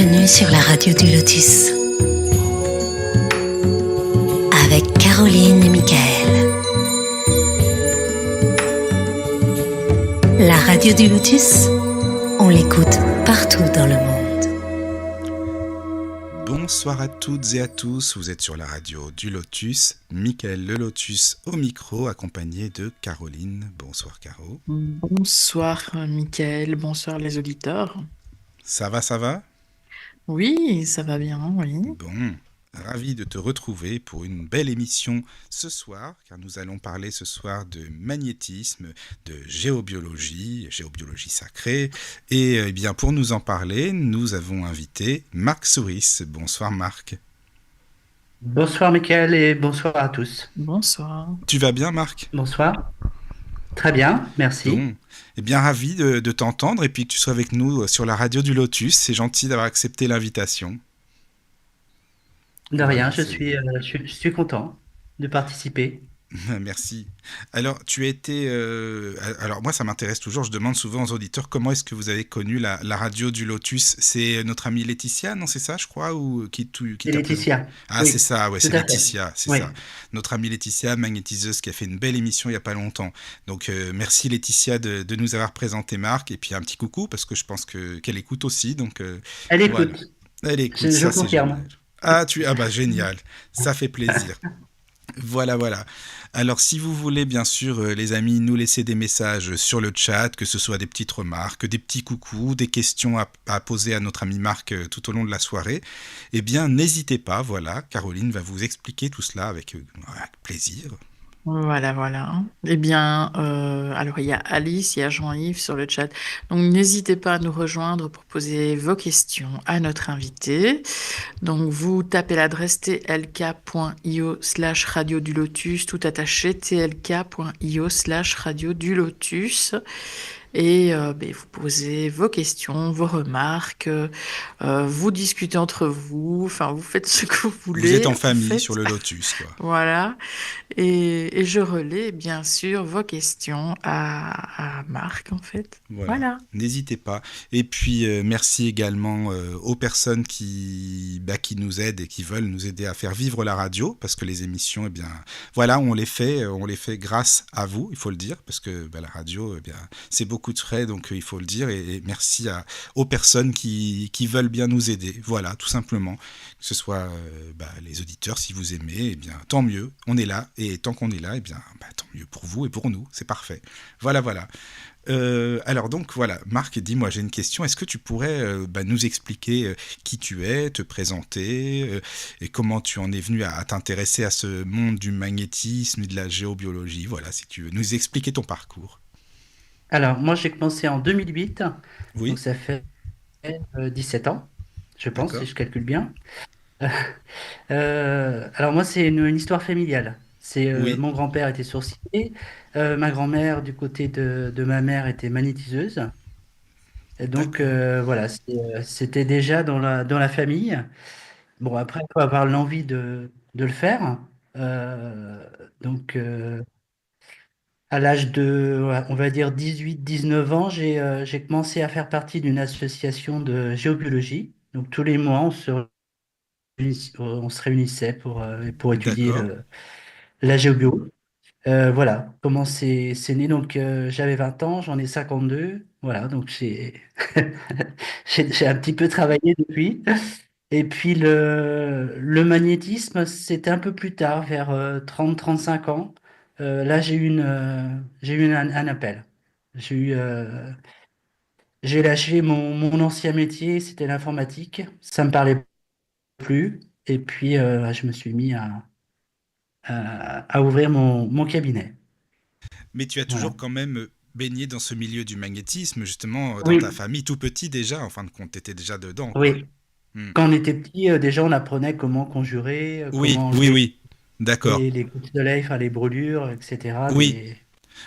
Bienvenue sur la radio du Lotus avec Caroline et Michael. La radio du Lotus, on l'écoute partout dans le monde. Bonsoir à toutes et à tous, vous êtes sur la radio du Lotus, Michael le Lotus au micro, accompagné de Caroline. Bonsoir Caro. Bonsoir Michael, bonsoir les auditeurs. Ça va? Oui, ça va bien, oui. Bon, ravi de te retrouver pour une belle émission ce soir, car nous allons parler ce soir de magnétisme, de géobiologie sacrée. Et bien pour nous en parler, nous avons invité Marc Souris. Bonsoir Marc. Bonsoir Michael et bonsoir à tous. Bonsoir. Tu vas bien Marc ? Bonsoir. Très bien, merci. Bon, eh bien ravi de t'entendre et puis que tu sois avec nous sur la radio du Lotus. C'est gentil d'avoir accepté l'invitation. De rien, je suis content de participer. Merci. Alors, tu as été... alors, moi, ça m'intéresse toujours. Je demande souvent aux auditeurs comment est-ce que vous avez connu la radio du Lotus. C'est notre amie Laetitia, non, c'est ça, je crois, ou qui C'est t'a Laetitia. Ah, Oui, c'est ça, ouais, tout c'est à fait. Laetitia, c'est Oui. ça. Notre amie Laetitia, magnétiseuse, qui a fait une belle émission il n'y a pas longtemps. Donc, merci Laetitia de nous avoir présenté Marc. Et puis, un petit coucou, parce que je pense qu'elle écoute aussi. Donc, Elle voilà. écoute, Elle écoute, je ça, c'est confirme. génial. Ah bah, génial. Ça fait plaisir. Voilà. Alors, si vous voulez, bien sûr, les amis, nous laisser des messages sur le chat, que ce soit des petites remarques, des petits coucous, des questions à poser à notre ami Marc tout au long de la soirée, eh bien, n'hésitez pas, voilà, Caroline va vous expliquer tout cela avec plaisir. Voilà. Eh bien, alors il y a Alice, il y a Jean-Yves sur le chat. Donc n'hésitez pas à nous rejoindre pour poser vos questions à notre invité. Donc vous tapez l'adresse tlk.io/radio du Lotus, tout attaché, tlk.io/radio du Lotus. Et vous posez vos questions, vos remarques, vous discutez entre vous, enfin vous faites ce que vous voulez. Vous êtes en en famille fait. sur le Lotus, quoi. Voilà. Et je relais bien sûr vos questions à Marc en fait. Voilà. N'hésitez pas. Et puis merci également aux personnes qui nous aident et qui veulent nous aider à faire vivre la radio, parce que les émissions, eh bien, voilà, on les fait grâce à vous, il faut le dire, parce que la radio, eh bien, c'est beaucoup de frais, donc il faut le dire. Et merci aux personnes qui veulent bien nous aider. Voilà, tout simplement. Que ce soit les auditeurs, si vous aimez, eh bien, tant mieux. On est là. Et tant qu'on est là, eh bien, tant mieux pour vous et pour nous. C'est parfait. Voilà. Alors donc voilà, Marc, dis-moi, j'ai une question. Est-ce que tu pourrais nous expliquer qui tu es, te présenter et comment tu en es venu à t'intéresser à ce monde du magnétisme et de la géobiologie? Voilà, si tu veux nous expliquer ton parcours. Alors, moi j'ai commencé en 2008, Oui, donc ça fait 17 ans, je pense, si d'accord. je calcule bien. Alors moi c'est une histoire familiale. C'est Oui, mon grand-père était sourcier, ma grand-mère du côté de ma mère était magnétiseuse. Et donc d'accord. voilà, c'était déjà dans la famille. Bon, après, il faut avoir l'envie de le faire. Euh, donc, à l'âge de, ouais, on va dire 18-19 ans, j'ai commencé à faire partie d'une association de géobiologie. Donc, tous les mois, on se réunissait pour étudier D'accord. la géobio. Voilà comment c'est né. Donc, j'avais 20 ans, j'en ai 52. Voilà, donc j'ai un petit peu travaillé depuis. Et puis le magnétisme, c'était un peu plus tard, vers 30-35 ans. Là, j'ai eu un appel. J'ai eu, euh, j'ai lâché mon ancien métier, c'était l'informatique. Ça me parlait plus. Et puis, je me suis mis à ouvrir mon cabinet. Mais tu as Voilà. toujours quand même baigné dans ce milieu du magnétisme, justement, dans ta Oui, famille, tout petit déjà, en fin de compte, tu étais déjà dedans, quoi. oui. Hmm. Quand on était petit, déjà, on apprenait comment conjurer, Oui, comment oui, enlever oui. D'accord. les coups de soleil, enfin les brûlures, etc. Oui,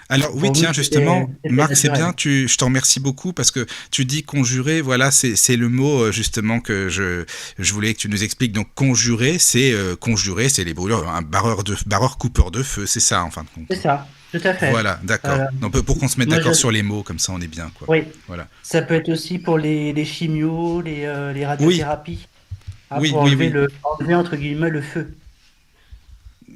Alors oui, Pour nous, tiens, justement, c'était Marc, c'est bien, naturel. je t'en remercie beaucoup parce que tu dis conjurer, voilà, c'est le mot justement que je voulais que tu nous expliques. Donc conjurer, c'est les brûleurs, un barreur coupeur de feu, c'est ça en fin de C'est compte. ça, tout à fait. Voilà, d'accord. Euh, Donc pour qu'on se mette moi, d'accord sur les mots, comme ça on est bien, quoi. oui, Voilà. ça peut être aussi pour les chimios, les Oui, radiothérapies, hein, oui, pour oui, oui. enlever entre guillemets le feu.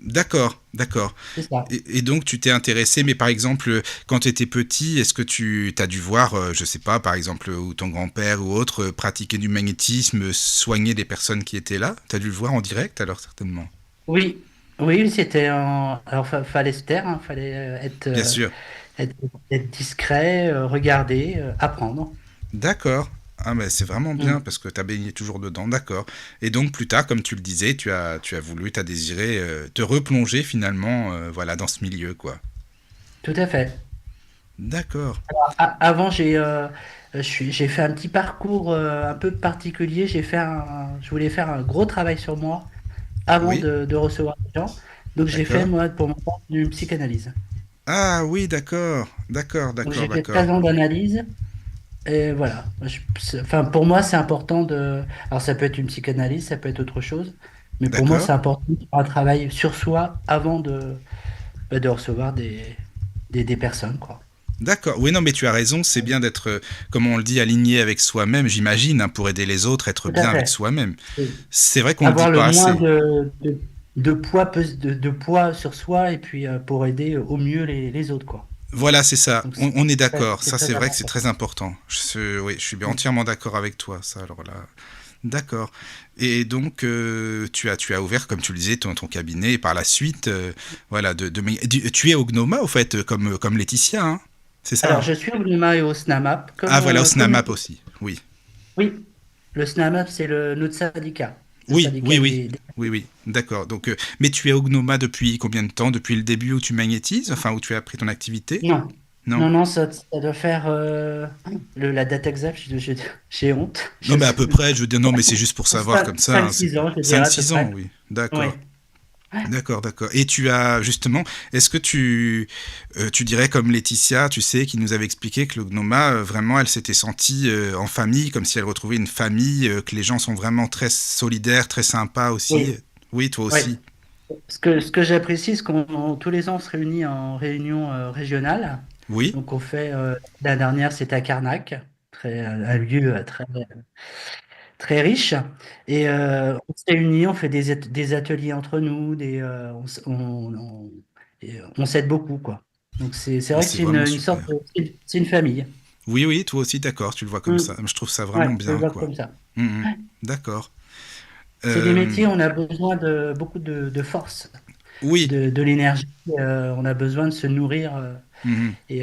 D'accord, d'accord. C'est ça. Et donc tu t'es intéressé, mais par exemple, quand tu étais petit, est-ce que tu as dû voir, je sais pas, par exemple, ou ton grand-père ou autre, pratiquer du magnétisme, soigner des personnes qui étaient là? Tu as dû le voir en direct alors certainement? Oui, oui, c'était en... Alors, fallait se taire, hein, fallait Bien sûr. être, être discret, regarder, apprendre. D'accord. Ah mais c'est vraiment bien Mm. parce que tu as baigné toujours dedans, d'accord. Et donc plus tard, comme tu le disais, tu as voulu, tu as désiré te replonger finalement voilà, dans ce milieu, quoi. Tout à fait. D'accord. Avant, j'ai fait un petit parcours un peu particulier. Je voulais faire un gros travail sur moi avant Oui, de recevoir des gens. Donc, j'ai fait, d'accord. moi, pour mon part, une psychanalyse. Ah oui, d'accord. D'accord, Donc, d'accord, j'ai fait d'accord. 13 ans d'analyse. Et voilà. Enfin, pour moi, c'est important de. Alors, ça peut être une psychanalyse, ça peut être autre chose. Mais pour moi, D'accord. c'est important de faire un travail sur soi avant de recevoir des personnes, quoi. D'accord. Oui, non, mais tu as raison. C'est bien d'être, comme on le dit, aligné avec soi-même, j'imagine, hein, pour aider les autres, être Tout à bien avec fait. soi-même. Et C'est vrai qu'on le dit avoir le pas moins assez. de poids, de poids sur soi et puis pour aider au mieux les autres, quoi. Voilà, c'est ça. Donc, On est d'accord. c'est Ça, très c'est vrai que c'est important. très important. Oui, je suis bien Mm. entièrement d'accord avec toi. Ça, alors là. D'accord. Et donc, tu as ouvert, comme tu le disais, ton cabinet. Et par la suite, voilà, tu es au Gnoma, au fait, comme Laetitia, hein. C'est ça, Alors, hein. je suis au NUMA et au SNAMAP, Ah, voilà, au comme SNAMAP aussi. Oui. oui, le SNAMAP, c'est notre syndicat, le Oui, oui, syndicat oui. Oui, oui. D'accord. Donc, mais tu es au Gnoma depuis combien de temps? Depuis le début où tu magnétises? Enfin, où tu as appris ton activité? Non, Non. non, ça doit faire la date exacte, j'ai honte. Non, mais à peu près, je veux dire, non, mais c'est juste pour savoir comme ça, hein, c'est 5-6 ans, je dirais à peu 5-6 ans, près. oui. Oui. D'accord. D'accord, d'accord. Et tu as justement, est-ce que tu dirais comme Laetitia, tu sais, qui nous avait expliqué que le Gnoma, vraiment, elle s'était sentie en famille, comme si elle retrouvait une famille, que les gens sont vraiment très solidaires, très sympas aussi. Oui, Oui, toi oui. aussi. Ce que j'apprécie, c'est qu'on tous les ans on se réunit en réunion régionale. Oui, Donc on fait la dernière c'était à Carnac, un lieu très riche. Et on se réunit, on fait des ateliers entre nous, on s'aide beaucoup quoi. Donc c'est mais vrai que c'est vraiment une sorte super. c'est une famille. Oui, oui, toi aussi, d'accord, tu le vois comme Mm. ça. Je trouve ça Ouais, vraiment je le bien, vois quoi. comme ça. Mhm. D'accord. C'est des Euh, métiers, on a besoin de beaucoup de force, oui. de l'énergie. On a besoin de se nourrir. Mhm. Et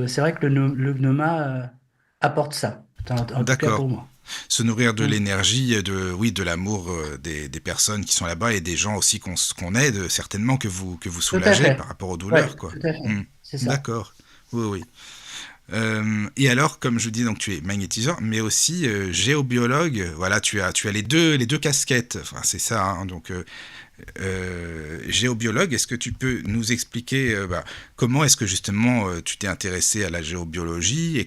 c'est vrai que le Gnoma apporte ça, en tout cas D'accord. pour moi. Se nourrir de Mm. l'énergie, oui, de l'amour des personnes qui sont là-bas et des gens aussi qu'on aide, certainement que vous Tout à soulagez par fait. rapport aux douleurs, Ouais, quoi. tout à fait. Hmm. C'est ça. D'accord. Oui, oui. Et alors, comme je dis, donc tu es magnétiseur, mais aussi géobiologue. Voilà, tu as les deux casquettes. Enfin, c'est ça, hein. Donc, géobiologue, est-ce que tu peux nous expliquer comment est-ce que justement tu t'es intéressé à la géobiologie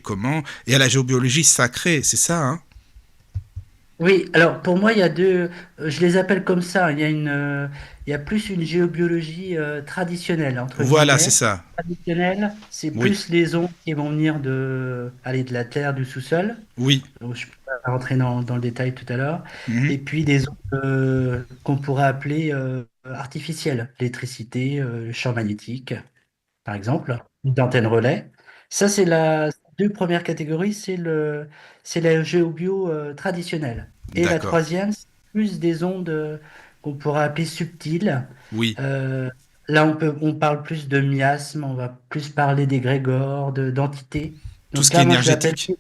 et à la géobiologie sacrée, c'est ça, hein? Oui, alors pour moi, il y a deux, je les appelle comme ça. Il y a plus une géobiologie traditionnelle, entre Voilà, c'est guillemets. ça. Traditionnelle, c'est Oui, plus les ondes qui vont venir de la terre, du sous-sol. oui. Donc, je peux pas rentrer dans le détail tout à l'heure. Mhm. Et puis des ondes qu'on pourrait appeler artificielles, l'électricité, le champ magnétique, par exemple, d'antennes relais. Ça, c'est la deux premières catégories, c'est la géobio traditionnelle. Et la D'accord. troisième, c'est plus des ondes qu'on pourrait appeler subtiles. Oui. Euh, Là, on parle plus de miasmes, on va plus parler d'égrégores, d'entités. Tout ce Donc qui est là, moi, je l'appelle, énergétique.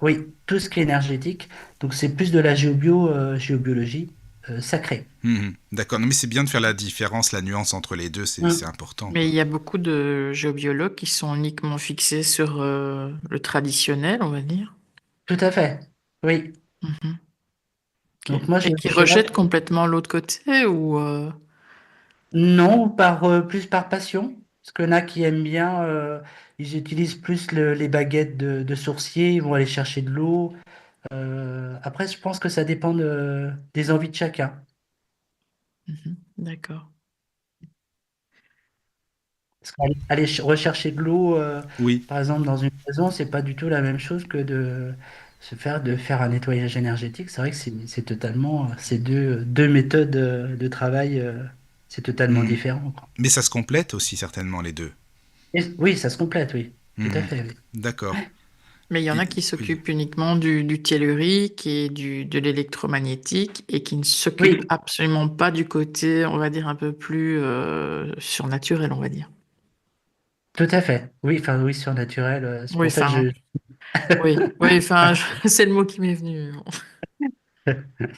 oui, tout ce qui est énergétique. Donc c'est plus de la géobiologie sacrée. Mhm. D'accord. Non, mais c'est bien de faire la différence, la nuance entre les deux, c'est Mm. important, Mais quoi. il y a beaucoup de géobiologues qui sont uniquement fixés sur le traditionnel, on va dire. Tout à fait. Oui. Mhm. Ok. Donc moi, Et qui je reste. rejettent complètement l'autre côté ou Non, plus par passion. Parce qu'il y en a qui aiment bien, ils utilisent plus les baguettes de sourcier, ils vont aller chercher de l'eau. Après, je pense que ça dépend des envies de chacun. Mhm. D'accord. Parce qu'aller rechercher de l'eau, Oui. par exemple, dans une maison, c'est pas du tout la même chose que de faire un nettoyage énergétique. C'est vrai que c'est totalement, c'est deux méthodes de travail, c'est totalement Mhm. différent, quoi. Mais ça se complète aussi certainement les deux. Oui, ça se complète, oui. Tout à Mhm. fait, oui. D'accord. Mais il y en Et- a qui oui. s'occupent uniquement du tellurique et de l'électromagnétique et qui ne s'occupent Oui, absolument pas du côté, on va dire, un peu plus surnaturel, on va dire. tout à fait. Oui, enfin, oui, surnaturel. C'est Oui, pour ça que enfin, oui, oui, enfin, c'est le mot qui m'est venu.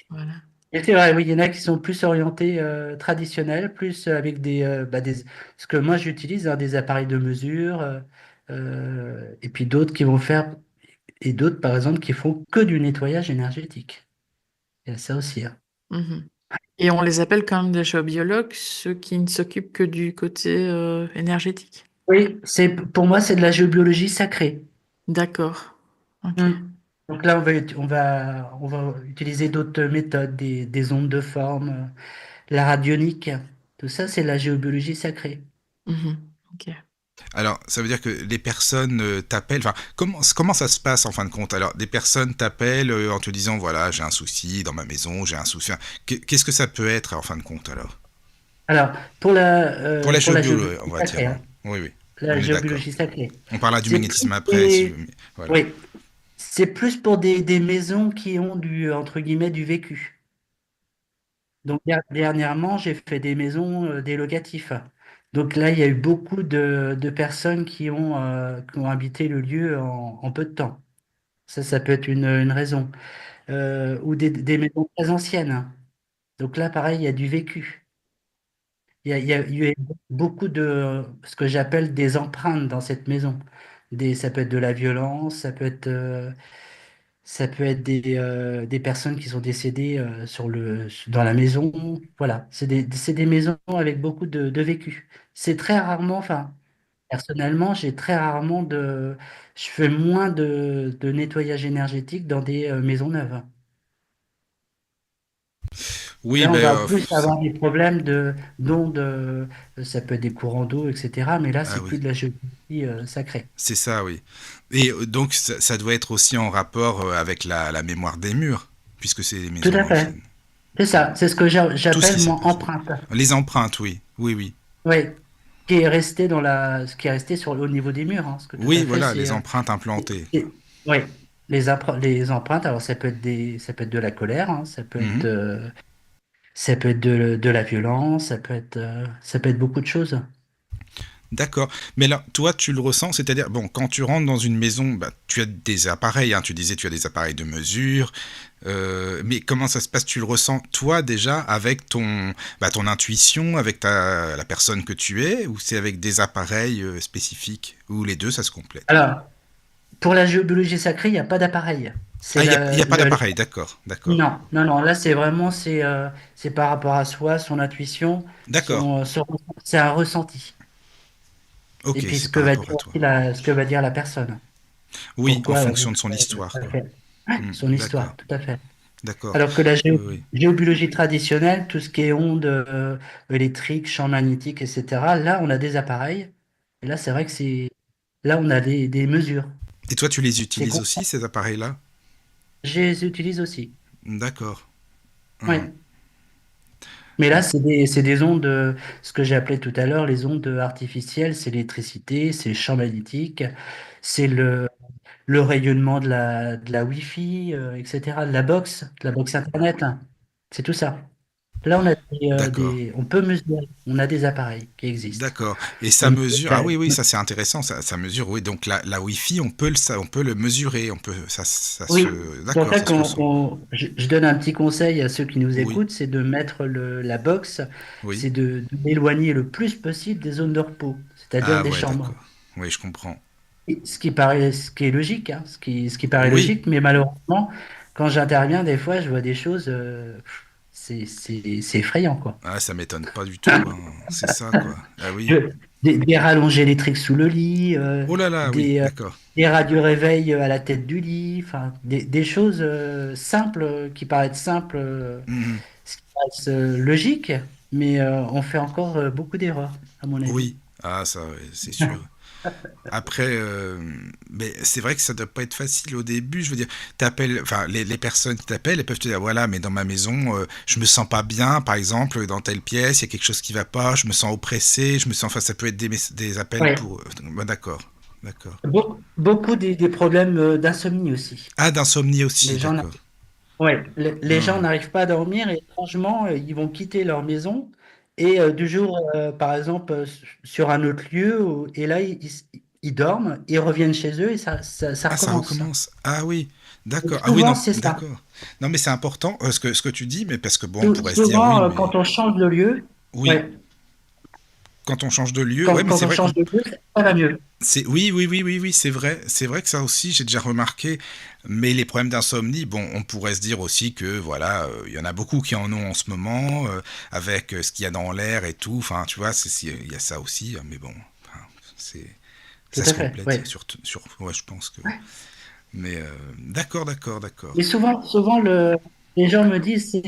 Voilà. Et c'est vrai, oui, il y en a qui sont plus orientés traditionnels, plus avec ce que moi j'utilise, hein, des appareils de mesure, et puis d'autres qui vont faire, et d'autres par exemple qui font que du nettoyage énergétique. Il y a ça aussi, hein. Mhm. Et on les appelle quand même des géobiologues, ceux qui ne s'occupent que du côté énergétique. Oui, pour moi c'est de la géobiologie sacrée. D'accord. Ok. Hmm. Donc là on va utiliser d'autres méthodes, des ondes de forme, la radionique, tout ça c'est la géobiologie sacrée. Mhm. Ok. Alors, ça veut dire que les personnes t'appellent. Enfin, comment ça se passe en fin de compte? Alors, des personnes t'appellent en te disant voilà, j'ai un souci dans ma maison, j'ai un souci. Enfin, qu'est-ce que ça peut être en fin de compte alors? Alors, Pour la pour la géobiologie, géobiologie on va dire, sacrée, hein. hein, Oui, oui, la on est d'accord. géobiologie sacrée, On parlera du c'est plus magnétisme après, si des, voilà. oui, c'est plus pour des maisons qui ont entre guillemets, du vécu. Donc, dernièrement, j'ai fait des maisons, des locatifs. Donc là, il y a eu beaucoup de personnes qui ont habité le lieu en peu de temps. Ça peut être une raison. Ou des maisons très anciennes. Donc là, pareil, il y a du vécu. Il y a beaucoup de ce que j'appelle des empreintes dans cette maison. Ça peut être de la violence, ça peut être des personnes qui sont décédées dans la maison. Voilà, c'est des maisons avec beaucoup de vécu. C'est très rarement, enfin, personnellement, je fais moins de nettoyage énergétique dans des maisons neuves. Oui, Là, on ben, va plus avoir des problèmes d'ondes, ça peut être des courants d'eau, etc. Mais là, ah c'est plus oui, de la géographie sacrée. c'est ça, oui. Et donc, ça doit être aussi en rapport avec la mémoire des murs, puisque c'est des Tout maisons à fait. anciennes. C'est ça. C'est ce que Tout ce j'appelle, qui s'est moi, passé. empreinte. Les empreintes, oui, oui, oui. Oui. Ce qui est resté au niveau des murs, hein. Parce que tout Oui, à fait, voilà, les empreintes implantées. oui. Les empreintes, alors ça peut être de la colère, hein, Mhm. ça peut être de la violence, ça peut être beaucoup de choses. D'accord. Mais là, toi, tu le ressens, c'est-à-dire, bon, quand tu rentres dans une maison, bah, tu as des appareils, hein, tu disais, tu as des appareils de mesure, mais comment ça se passe? Tu le ressens, toi, déjà, avec ton intuition, avec la personne que tu es, ou c'est avec des appareils spécifiques? Ou les deux, ça se complète? Alors, pour la géobiologie sacrée, il n'y a pas d'appareil. Ah, C'est il y a pas d'appareil, d'accord, d'accord. Non, non, non, là c'est vraiment c'est par rapport à soi, son intuition, D'accord. c'est un ressenti. Et Ok, puis c'est par rapport à toi. ce que va dire la personne. Oui, en Pourquoi fonction de son histoire, ça quoi. fait ouais, Hmm, son d'accord, histoire, tout à fait. d'accord. Alors que la Oui, oui. géobiologie traditionnelle, tout ce qui est ondes électriques, champs magnétiques, etc., là on a des appareils. Et là c'est vrai que là on a des mesures. Et toi, tu les C'est utilises con- aussi, ces appareils-là? Je les utilise aussi. D'accord. Mhm. Ouais. Mais là, c'est des ondes, ce que j'ai appelé tout à l'heure, les ondes artificielles, c'est l'électricité, c'est les champs magnétiques, c'est le rayonnement de la Wi-Fi, etc., de la box Internet, hein. C'est tout ça. Là, D'accord. on peut mesurer, on a des appareils qui existent. D'accord. Et ça Donc, mesure. Ah oui, oui, ça c'est intéressant. Ça mesure. Oui, donc la Wi-Fi, on peut le mesurer. On peut. Ça oui, se. c'est pour D'accord, ça ça se ressent. je donne un petit conseil à ceux qui nous Oui, écoutent, c'est de mettre la box, oui. c'est de l'éloigner le plus possible des zones de repos, c'est-à-dire Ah des ouais, chambres. d'accord. Oui, je comprends. Ce qui est logique, hein, ce qui paraît Oui. logique, mais malheureusement, quand j'interviens, des fois, je vois des choses, c'est effrayant, quoi. Ah, ça m'étonne pas du tout, hein. C'est ça, quoi. Ah Je, oui. des rallonges électriques sous le lit, Oh là là, oui, des, euh, d'accord. des radios-réveils à la tête du lit, enfin, des choses simples qui paraissent simples, Mhm. ce qui paraissent logiques, mais on fait encore beaucoup d'erreurs, à mon avis. Oui, ah ça, ouais, c'est sûr. Après, mais c'est vrai que ça doit pas être facile au début. Je veux dire, t'appelles, enfin, les personnes qui t'appellent, elles peuvent te dire, voilà, mais dans ma maison, je me sens pas bien, par exemple, dans telle pièce, il y a quelque chose qui va pas, je me sens oppressé, je me sens, enfin, ça peut être des appels Ouais. pour, bah, d'accord, d'accord. Beaucoup des problèmes d'insomnie aussi. Ah, d'insomnie Les aussi, gens, d'accord. ouais, les gens Hmm. n'arrivent pas à dormir et étrangement, ils vont quitter leur maison et du jour, par exemple, sur un autre lieu, et là, ils dorment, ils reviennent chez eux et ça Ah, ça recommence. recommence. Ah oui, Donc, d'accord. Ah oui, souvent, non, c'est ça. d'accord. Non, mais c'est important, ce que tu dis, mais parce que bon, on pourrait se dire, Souvent, oui, mais quand on change de lieu, oui, ouais, quand on change de lieu, ouais, mais quand c'est on vrai qu'on change de lieu, ça va mieux. c'est oui, oui, oui, oui, oui, c'est vrai que ça aussi j'ai déjà remarqué. Mais les problèmes d'insomnie, bon, on pourrait se dire aussi que voilà, il y en a beaucoup qui en ont en ce moment, avec ce qu'il y a dans l'air et tout. Enfin, tu vois, il y a ça aussi. Mais bon, enfin, c'est Tout ça à se fait, complète ouais. ouais, je pense que. Mais d'accord, d'accord, d'accord. Mais souvent les gens me disent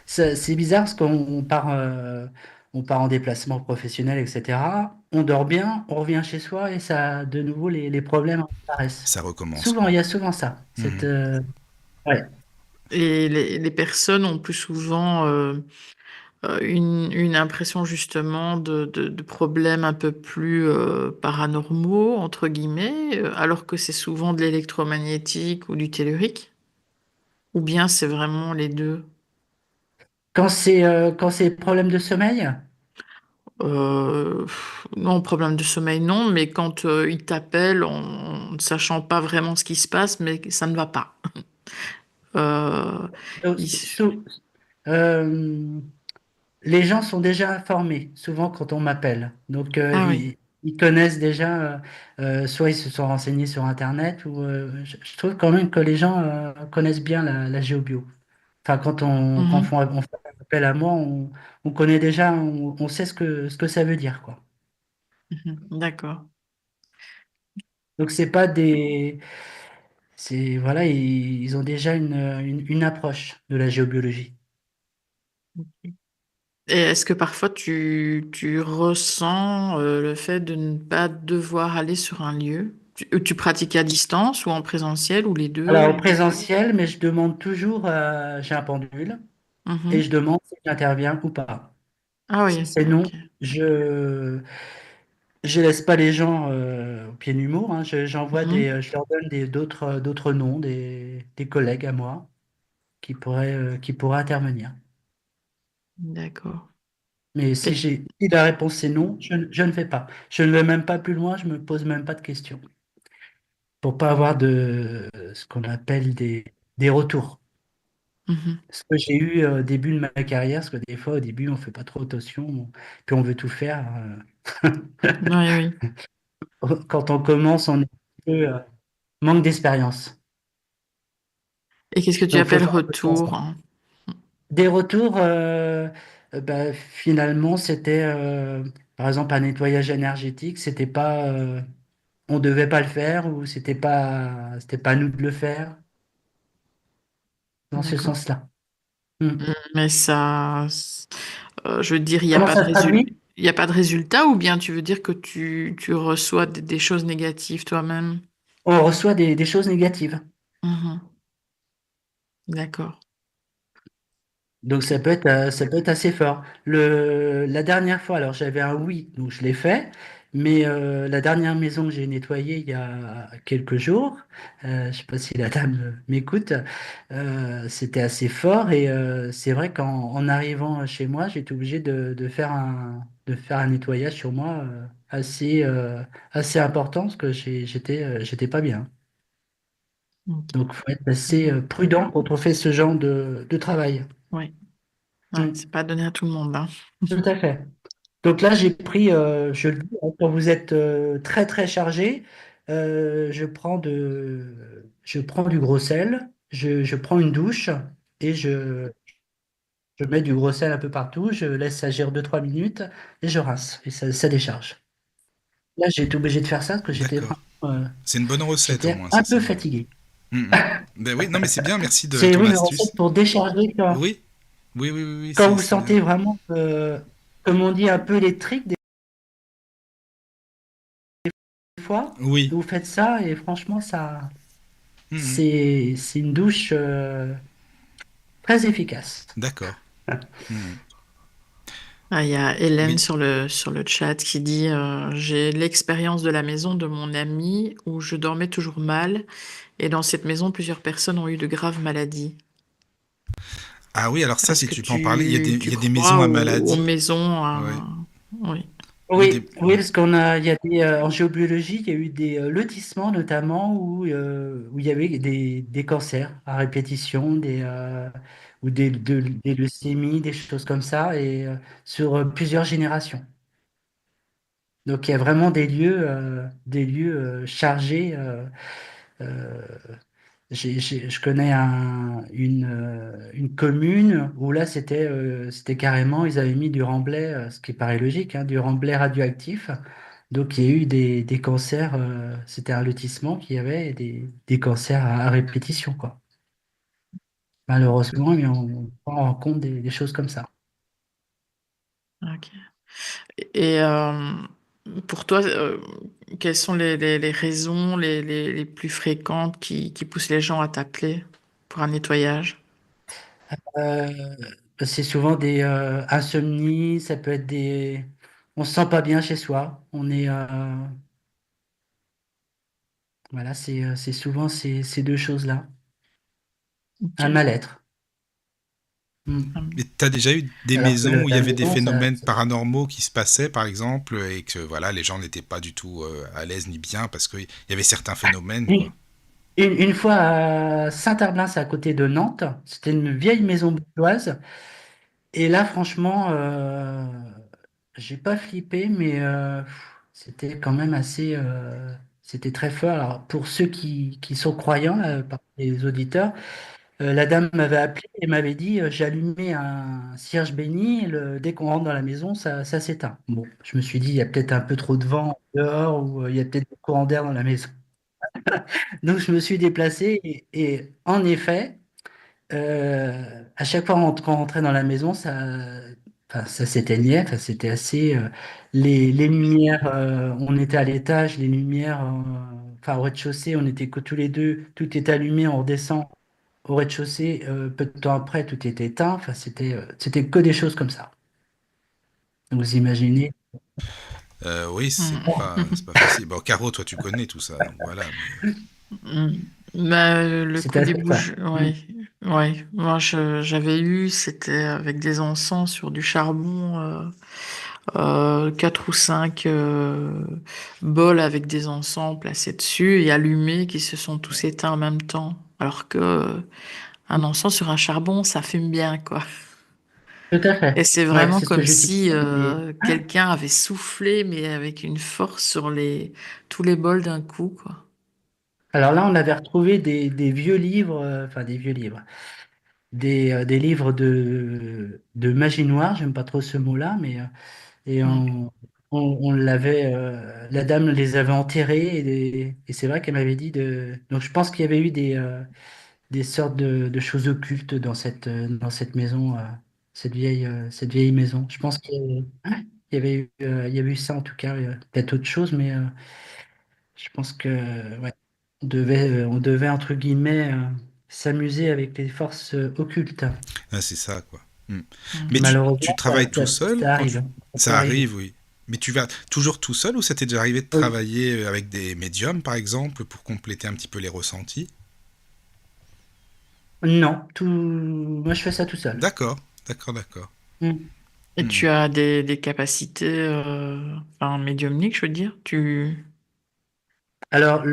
c'est bizarre parce on part en déplacement professionnel, etc. On dort bien, on revient chez soi et ça, de nouveau, les problèmes apparaissent. Ça recommence Souvent, quoi. il y a souvent ça. Mhm. Ouais. Et les personnes ont plus souvent une impression justement de problèmes un peu plus paranormaux, entre guillemets, alors que c'est souvent de l'électromagnétique ou du tellurique, ou bien c'est vraiment les deux. Quand c'est problème de sommeil, Non, problème de sommeil, non, mais quand ils t'appellent en ne sachant pas vraiment ce qui se passe, mais que ça ne va pas. Euh, euh, ils- euh, les gens sont déjà informés, souvent quand on m'appelle. Donc, Ah oui. ils connaissent déjà, soit ils se sont renseignés sur Internet, ou je trouve quand même que les gens connaissent bien la géobio. Enfin, Mhm, on fait appel à moi, on connaît déjà, on sait ce que ça veut dire, quoi. mhm, d'accord. Donc, c'est pas des. Voilà, ils ont déjà une approche de la géobiologie. Et est-ce que parfois tu ressens le fait de ne pas devoir aller sur un lieu? Tu pratiques à distance ou en présentiel ou les deux? Alors, au présentiel, mais je demande toujours, j'ai un pendule, et je Mhm. demande si j'interviens ou pas. Ah Si oui, c'est non, ok. je laisse pas les gens au pied nu mot, hein. Mhm. Je leur donne d'autres noms, des collègues à moi qui pourraient intervenir. D'accord. Mais Et, si la réponse est non, je ne fais pas. Je ne vais même pas plus loin, je me pose même pas de questions pour pas avoir ce qu'on appelle des retours. mhm. Ce que j'ai eu au début de ma carrière, parce que des fois au début on fait pas trop attention, puis on veut tout faire. Oui, oui. Quand on commence, on est un peu manque d'expérience. Et qu'est-ce que tu Donc, faut appelles faire retour, attention. hein? Des retours, bah, finalement, c'était par exemple un nettoyage énergétique. C'était pas, on devait pas le faire ou c'était pas à nous de le faire dans ce D'accord. sens-là. Hmm. Mais ça, je veux dire, il n'y a Comment pas de ça se traduit? il y a pas de résultat ou bien tu veux dire que tu reçois des choses négatives toi-même? On reçoit des choses négatives. Mhm. D'accord. Donc ça peut être assez fort. La dernière fois, alors j'avais un oui, donc je l'ai fait, mais la dernière maison que j'ai nettoyée il y a quelques jours, je ne sais pas si la dame m'écoute, c'était assez fort et c'est vrai en arrivant chez moi, j'étais obligé de faire un nettoyage sur moi assez important parce que j'étais pas bien. Ok. Donc il faut être assez prudent quand on fait ce genre de travail. Oui. Ouais, Mm. c'est pas donné à tout le monde, hein. Tout à fait. Donc là, j'ai pris, je le dis, hein, quand vous êtes très très chargé, je prends du gros sel, je prends une douche et je mets du gros sel un peu partout, je laisse agir 2 3 minutes et je rince et ça décharge. là, j'ai été obligé de faire ça parce que j'étais D'accord. vraiment, C'est une bonne recette au j'étais moins, un ça peu c'est bien. fatigué. Ben oui, non mais c'est bien, merci de C'est ton oui, une recette astuce. pour décharger Oui, oui, oui, oui, oui, quand vous c'est bien. sentez vraiment, comme on dit, un peu électrique des fois. Oui, Vous faites ça et franchement, ça, Mhm. c'est une douche très efficace. D'accord. Mhm. Ah, il y a Hélène Oui. sur le chat qui dit j'ai l'expérience de la maison de mon ami où je dormais toujours mal et dans cette maison, plusieurs personnes ont eu de graves maladies. Ah oui, alors ça, Est-ce si que tu peux en parler, il tu y a des maisons crois à aux maladies. maisons Ouais. Oui. Oui, Oui, oui, ouais. parce qu'on a, il y a des, en géobiologie, il y a eu des lotissements notamment où il y avait des cancers à répétition, ou des leucémies, des choses comme ça, et sur plusieurs générations. Donc il y a vraiment des lieux chargés. Euh, je connais une commune où là c'était carrément, ils avaient mis du remblai, ce qui paraît logique, hein, du remblai radioactif. Donc il y a eu des cancers, c'était un lotissement qui avait des cancers à répétition, quoi. Malheureusement, mais on prend en compte des choses comme ça. Ok. Et pour toi, quelles sont les raisons les plus fréquentes qui poussent les gens à t'appeler pour un nettoyage? Euh, c'est souvent des insomnies, ça peut être des... On se sent pas bien chez soi, on est... voilà, c'est souvent ces deux choses-là. Ok. Un mal-être. Hmm. Mais t'as déjà eu des Alors que maisons où il y la avait des maison, phénomènes paranormaux qui se passaient, par exemple, et que voilà, les gens n'étaient pas du tout à l'aise ni bien parce qu'il y avait certains phénomènes, Une, quoi. une fois à Saint-Herblain, c'est à côté de Nantes, c'était une vieille maison bourgeoise. Et là, franchement, j'ai pas flippé, mais c'était quand même assez... c'était très fort. Alors, pour ceux qui sont croyants, par les auditeurs, la dame m'avait appelé et m'avait dit, j'ai allumé un cierge béni, et dès qu'on rentre dans la maison, ça s'éteint. Bon, je me suis dit, il y a peut-être un peu trop de vent dehors ou il y a peut-être des courants d'air dans la maison. Donc je me suis déplacé et en effet, à chaque fois qu'on rentrait dans la maison, enfin, ça s'éteignait, enfin, c'était assez... les lumières, on était à l'étage, les lumières, enfin au rez-de-chaussée, on était que tous les deux, tout était allumé, on redescend au rez-de-chaussée, peu de temps après, tout était éteint, enfin c'était que des choses comme ça. Donc, vous imaginez, Oui, c'est pas facile. Bon, Caro, toi, tu connais tout ça, donc voilà. Mais Mm. Bah, le c'était coup des assez fort. bougies, Mm. ouais, ouais. Moi, j'avais eu, c'était avec des encens sur du charbon, quatre ou cinq bols avec des encens placés dessus et allumés qui se sont tous éteints en même temps. Alors que un encens sur un charbon, ça fume bien, quoi. Tout à Et fait. c'est Ouais, vraiment c'est ce que comme j'utilise. si quelqu'un avait soufflé, mais avec une force sur tous les bols d'un coup, quoi. Alors là, on avait retrouvé des vieux livres, enfin des vieux livres, des livres de magie noire, j'aime pas trop ce mot-là, mais et Mm. on l'avait, la dame les avait enterrés et c'est vrai qu'elle m'avait dit de. Donc je pense qu'il y avait eu des sortes de choses occultes dans cette maison, cette vieille maison. Je pense il y avait eu ça en tout cas, peut-être autre chose, mais je pense que ouais, on devait entre guillemets s'amuser avec les forces occultes. ah, c'est ça, quoi. Hmm. Mais Mm. tu Malheureusement, travailles tout seul ça quand arrive. Ça peut ça arriver. arrive, oui. Mais tu vas toujours tout seul ou ça t'est déjà arrivé de Oui. travailler avec des médiums, par exemple, pour compléter un petit peu les ressentis? Non, moi je fais ça tout seul. D'accord, d'accord, d'accord. Mm. Et Hmm. tu as des capacités, enfin, médiumniques, je veux dire. Alors,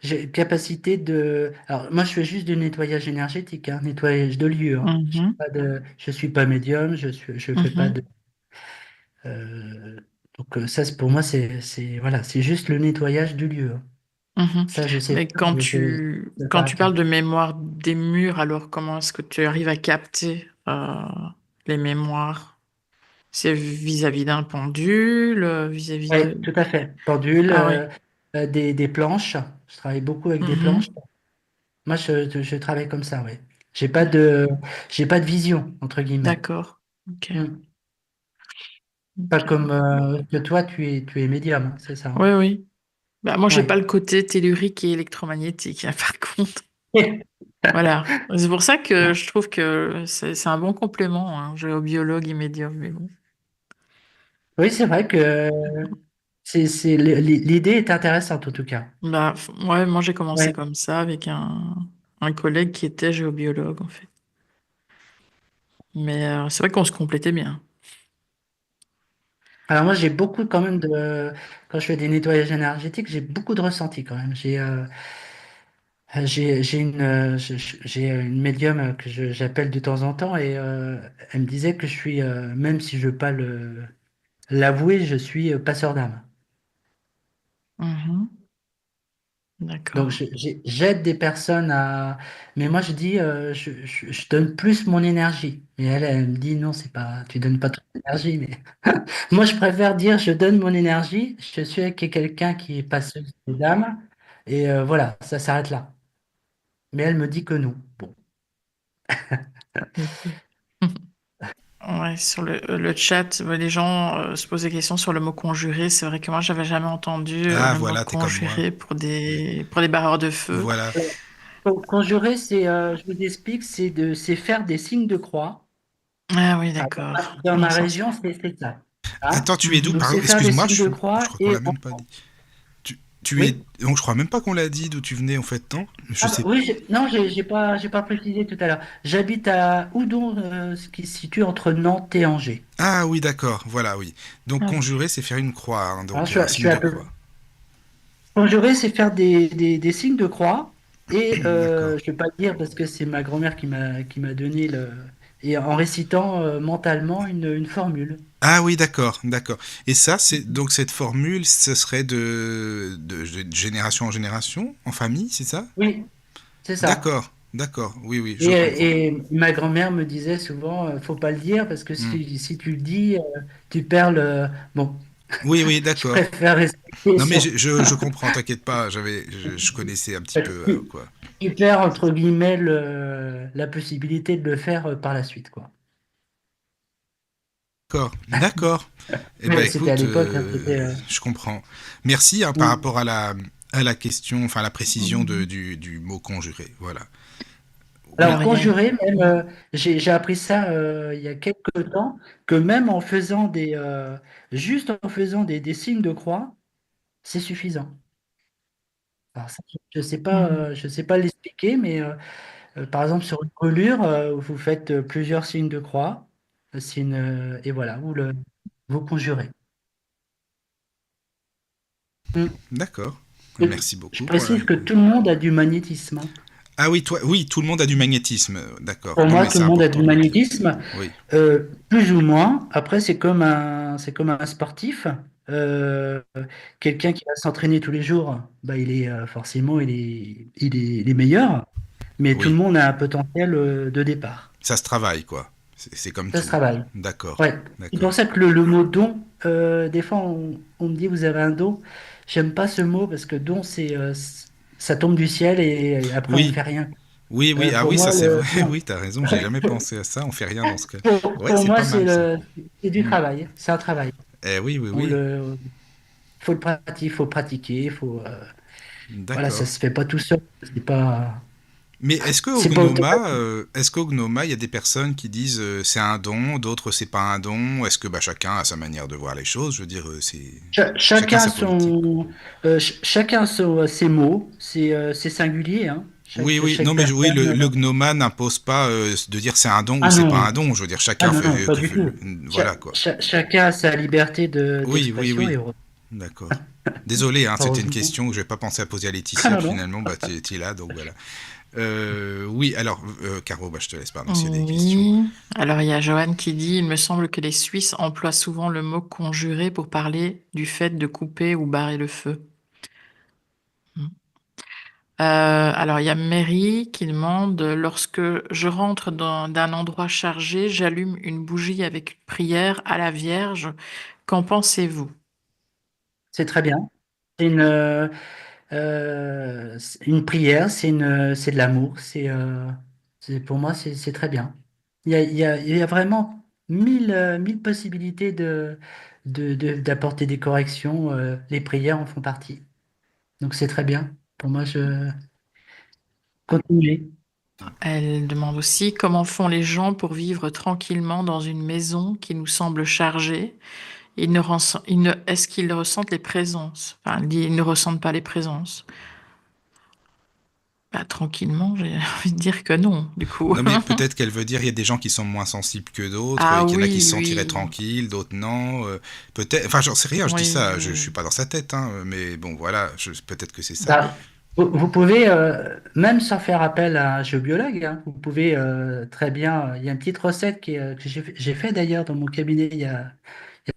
j'ai capacité de. Alors, moi, je fais juste du nettoyage énergétique, hein, nettoyage de lieu, hein. Mhm, Je suis pas médium, je fais pas mhm, de. Donc, ça, pour moi, voilà, c'est juste le nettoyage du lieu, hein. mhm. Ça, je sais Mais pas, ça quand tu s'arrête là. parles de mémoire des murs, alors comment est-ce que tu arrives à capter les mémoires? C'est vis-à-vis d'un pendule, vis-à-vis Oui, de... tout à fait. Pendule, Ah oui, des planches. Je travaille beaucoup avec des planches. mhm, Moi, je travaille comme ça, oui. J'ai pas de, j'ai pas de vision, entre guillemets. d'accord. Ok, Hmm. Pas ok. comme que toi, tu es médium, hein, c'est ça, Oui, hein. oui. Bah, moi, j'ai Ouais. pas le côté tellurique et électromagnétique, hein, par contre. Voilà. C'est pour ça que je trouve que c'est un bon complément, hein, géobiologue et médium. Mais bon. Oui, c'est vrai que l'idée est intéressante en tout cas. Bah, ouais, moi, j'ai commencé Ouais. comme ça avec un collègue qui était géobiologue, en fait. Mais c'est vrai qu'on se complétait bien. Alors moi, j'ai beaucoup quand même quand je fais des nettoyages énergétiques, j'ai beaucoup de ressentis quand même. J'ai une médium que j'appelle de temps en temps et elle me disait que je suis, même si je veux pas l'avouer, je suis passeur d'âme. Mhm. Donc D'accord. j'aide des personnes à, mais moi je dis, je donne plus mon énergie. Mais elle me dit non, c'est pas, tu donnes pas ton énergie. Mais moi je préfère dire je donne mon énergie. Je suis avec quelqu'un qui est passeuse d'âme et voilà, ça s'arrête là. Mais elle me dit que non. Bon. Ok. Ouais, sur le chat, les gens se posent des questions sur le mot conjurer. C'est vrai que moi, j'avais jamais entendu Ah, le mot voilà, t'es comme moi. conjurer Oui. pour des barreurs de feu. Voilà. Conjurer, je vous explique, c'est faire des signes de croix. Ah oui, Ah, d'accord. dans Dans ma ce région, sens-là. c'est ça. Hein. Attends, tu es d'où? Mhm. Donc Pardon, c'est faire des excuse-moi, signes de je croix crois qu'on et l'a même pas dit. Tu es. oui. Donc, je crois même pas qu'on l'a dit d'où tu venais en fait, non? Je Ah bah sais. oui, non, j'ai pas précisé tout à l'heure. J'habite à Oudon, ce qui se situe entre Nantes et Angers. Ah oui, d'accord, voilà, oui. Donc, Ah oui. conjurer, c'est faire une croix, hein, Hein, donc un je signe suis de un peu. croix. Conjurer, c'est faire des signes de croix. Et D'accord. je vais pas le dire parce que c'est ma grand-mère qui m'a donné et en récitant mentalement une formule. Ah oui, d'accord, d'accord. Et ça, c'est donc cette formule, ce serait de génération en génération, en famille, c'est ça? Oui, c'est ça. D'accord, d'accord, oui, oui, je comprends. Et ma grand-mère me disait souvent, faut pas le dire parce que Hmm. si tu le dis, tu perds le. Bon, Oui, oui, je d'accord. préfère rester Non, mais sur. je comprends, t'inquiète pas, je connaissais un petit peu, Tu, quoi. tu perds entre guillemets la possibilité de le faire par la suite, quoi. D'accord, d'accord. Eh ben Mais c'était à écoute, l'époque, hein, c'était. je comprends. Merci hein, par Mm. rapport à la question, enfin la précision Mhm. du mot conjuré. Voilà. De Oui, Alors, rien. conjurer, même, Mhm. j'ai appris ça il y a quelques temps, que même en faisant juste en faisant des signes de croix, c'est suffisant. Alors ça, Mhm. je sais pas l'expliquer, mais par exemple sur une brûlure, vous faites plusieurs signes de croix, et voilà, vous conjurez. Mm. d'accord. Et Merci je beaucoup pour la précise que réponse. tout le monde a du magnétisme, hein. Ah oui, toi, oui, tout le monde a du magnétisme. D'accord. Pour Non, moi, mais tout c'est le monde a important du de le dire. magnétisme, Oui, plus ou moins. Après, c'est comme un sportif. Euh, Quelqu'un qui va s'entraîner tous les jours, bah, forcément, il est meilleur. Mais tout le oui. monde a un potentiel de départ. Ça se travaille, quoi. C'est comme Ça se tout. travaille. D'accord, Ouais. C'est pour d'accord. ça que le mot don, des fois, on me dit vous avez un don. J'aime pas ce mot parce que don, ça tombe du ciel et après on Oui, fait rien. oui, oui. Ah Pour oui, ça moi, c'est vrai. Oui, t'as raison. J'ai jamais pensé à ça. On fait rien dans ce cas. Ouais, pour c'est moi, pas mal ça. c'est du Hmm. travail. C'est un travail. Eh oui, oui, On oui. le, faut pratiquer. Voilà, ça D'accord. se fait pas tout seul. Mais C'est pas automatique. Est-ce qu'au Gnoma, il y a des personnes qui disent c'est un don, d'autres c'est pas un don? Est-ce que bah, chacun a sa manière de voir les choses? Je veux dire, chacun Chacun sa politique, quoi. ses mots. C'est singulier, hein. Oui, oui, Chaque non, mais oui, personne. le Gnoma n'impose pas de dire c'est un don ou Ah c'est pas non, un don. Je veux dire, ah chacun non, non, fait pas du tout. voilà, quoi. Chacun a sa liberté Oui, oui, d'expression oui, et d'accord. Désolé, hein, c'était une heureusement. question que je n'avais pas pensé à poser à Ah Laetitia, non, puis non. finalement, bah, tu es là, donc voilà. Oui, alors, Caro, bah, je te laisse, pardon, s'il y a des questions. Oui. Alors, il y a Joanne qui dit, il me semble que les Suisses emploient souvent le mot conjurer pour parler du fait de couper ou barrer le feu. Hmm. Alors, il y a Mary qui demande, lorsque je rentre d'un endroit chargé, j'allume une bougie avec une prière à la Vierge. Qu'en pensez-vous? C'est très bien. C'est une prière, c'est de l'amour. Pour moi, c'est très bien. Il y a vraiment mille possibilités d'apporter des corrections. Les prières en font partie. Donc c'est très bien. Pour moi, je continue. Elle demande aussi comment font les gens pour vivre tranquillement dans une maison qui nous semble chargée. Est-ce qu'ils ressentent les présences? Enfin, elle dit, ils ne ressentent pas les présences. Bah, tranquillement, j'ai envie de dire que non, du coup. Non, mais peut-être qu'elle veut dire il y a des gens qui sont moins sensibles que d'autres, Ah et qu'il y en a qui oui, se sentiraient oui, tranquilles, d'autres non. Peut-être, enfin, j'en sais rien, je dis oui, ça, oui, je oui. suis pas dans sa tête, hein, mais bon, voilà, peut-être que c'est ça. Bah, vous pouvez, même sans faire appel à un géobiologue, hein, vous pouvez très bien. Il y a une petite recette que j'ai fait d'ailleurs dans mon cabinet il y a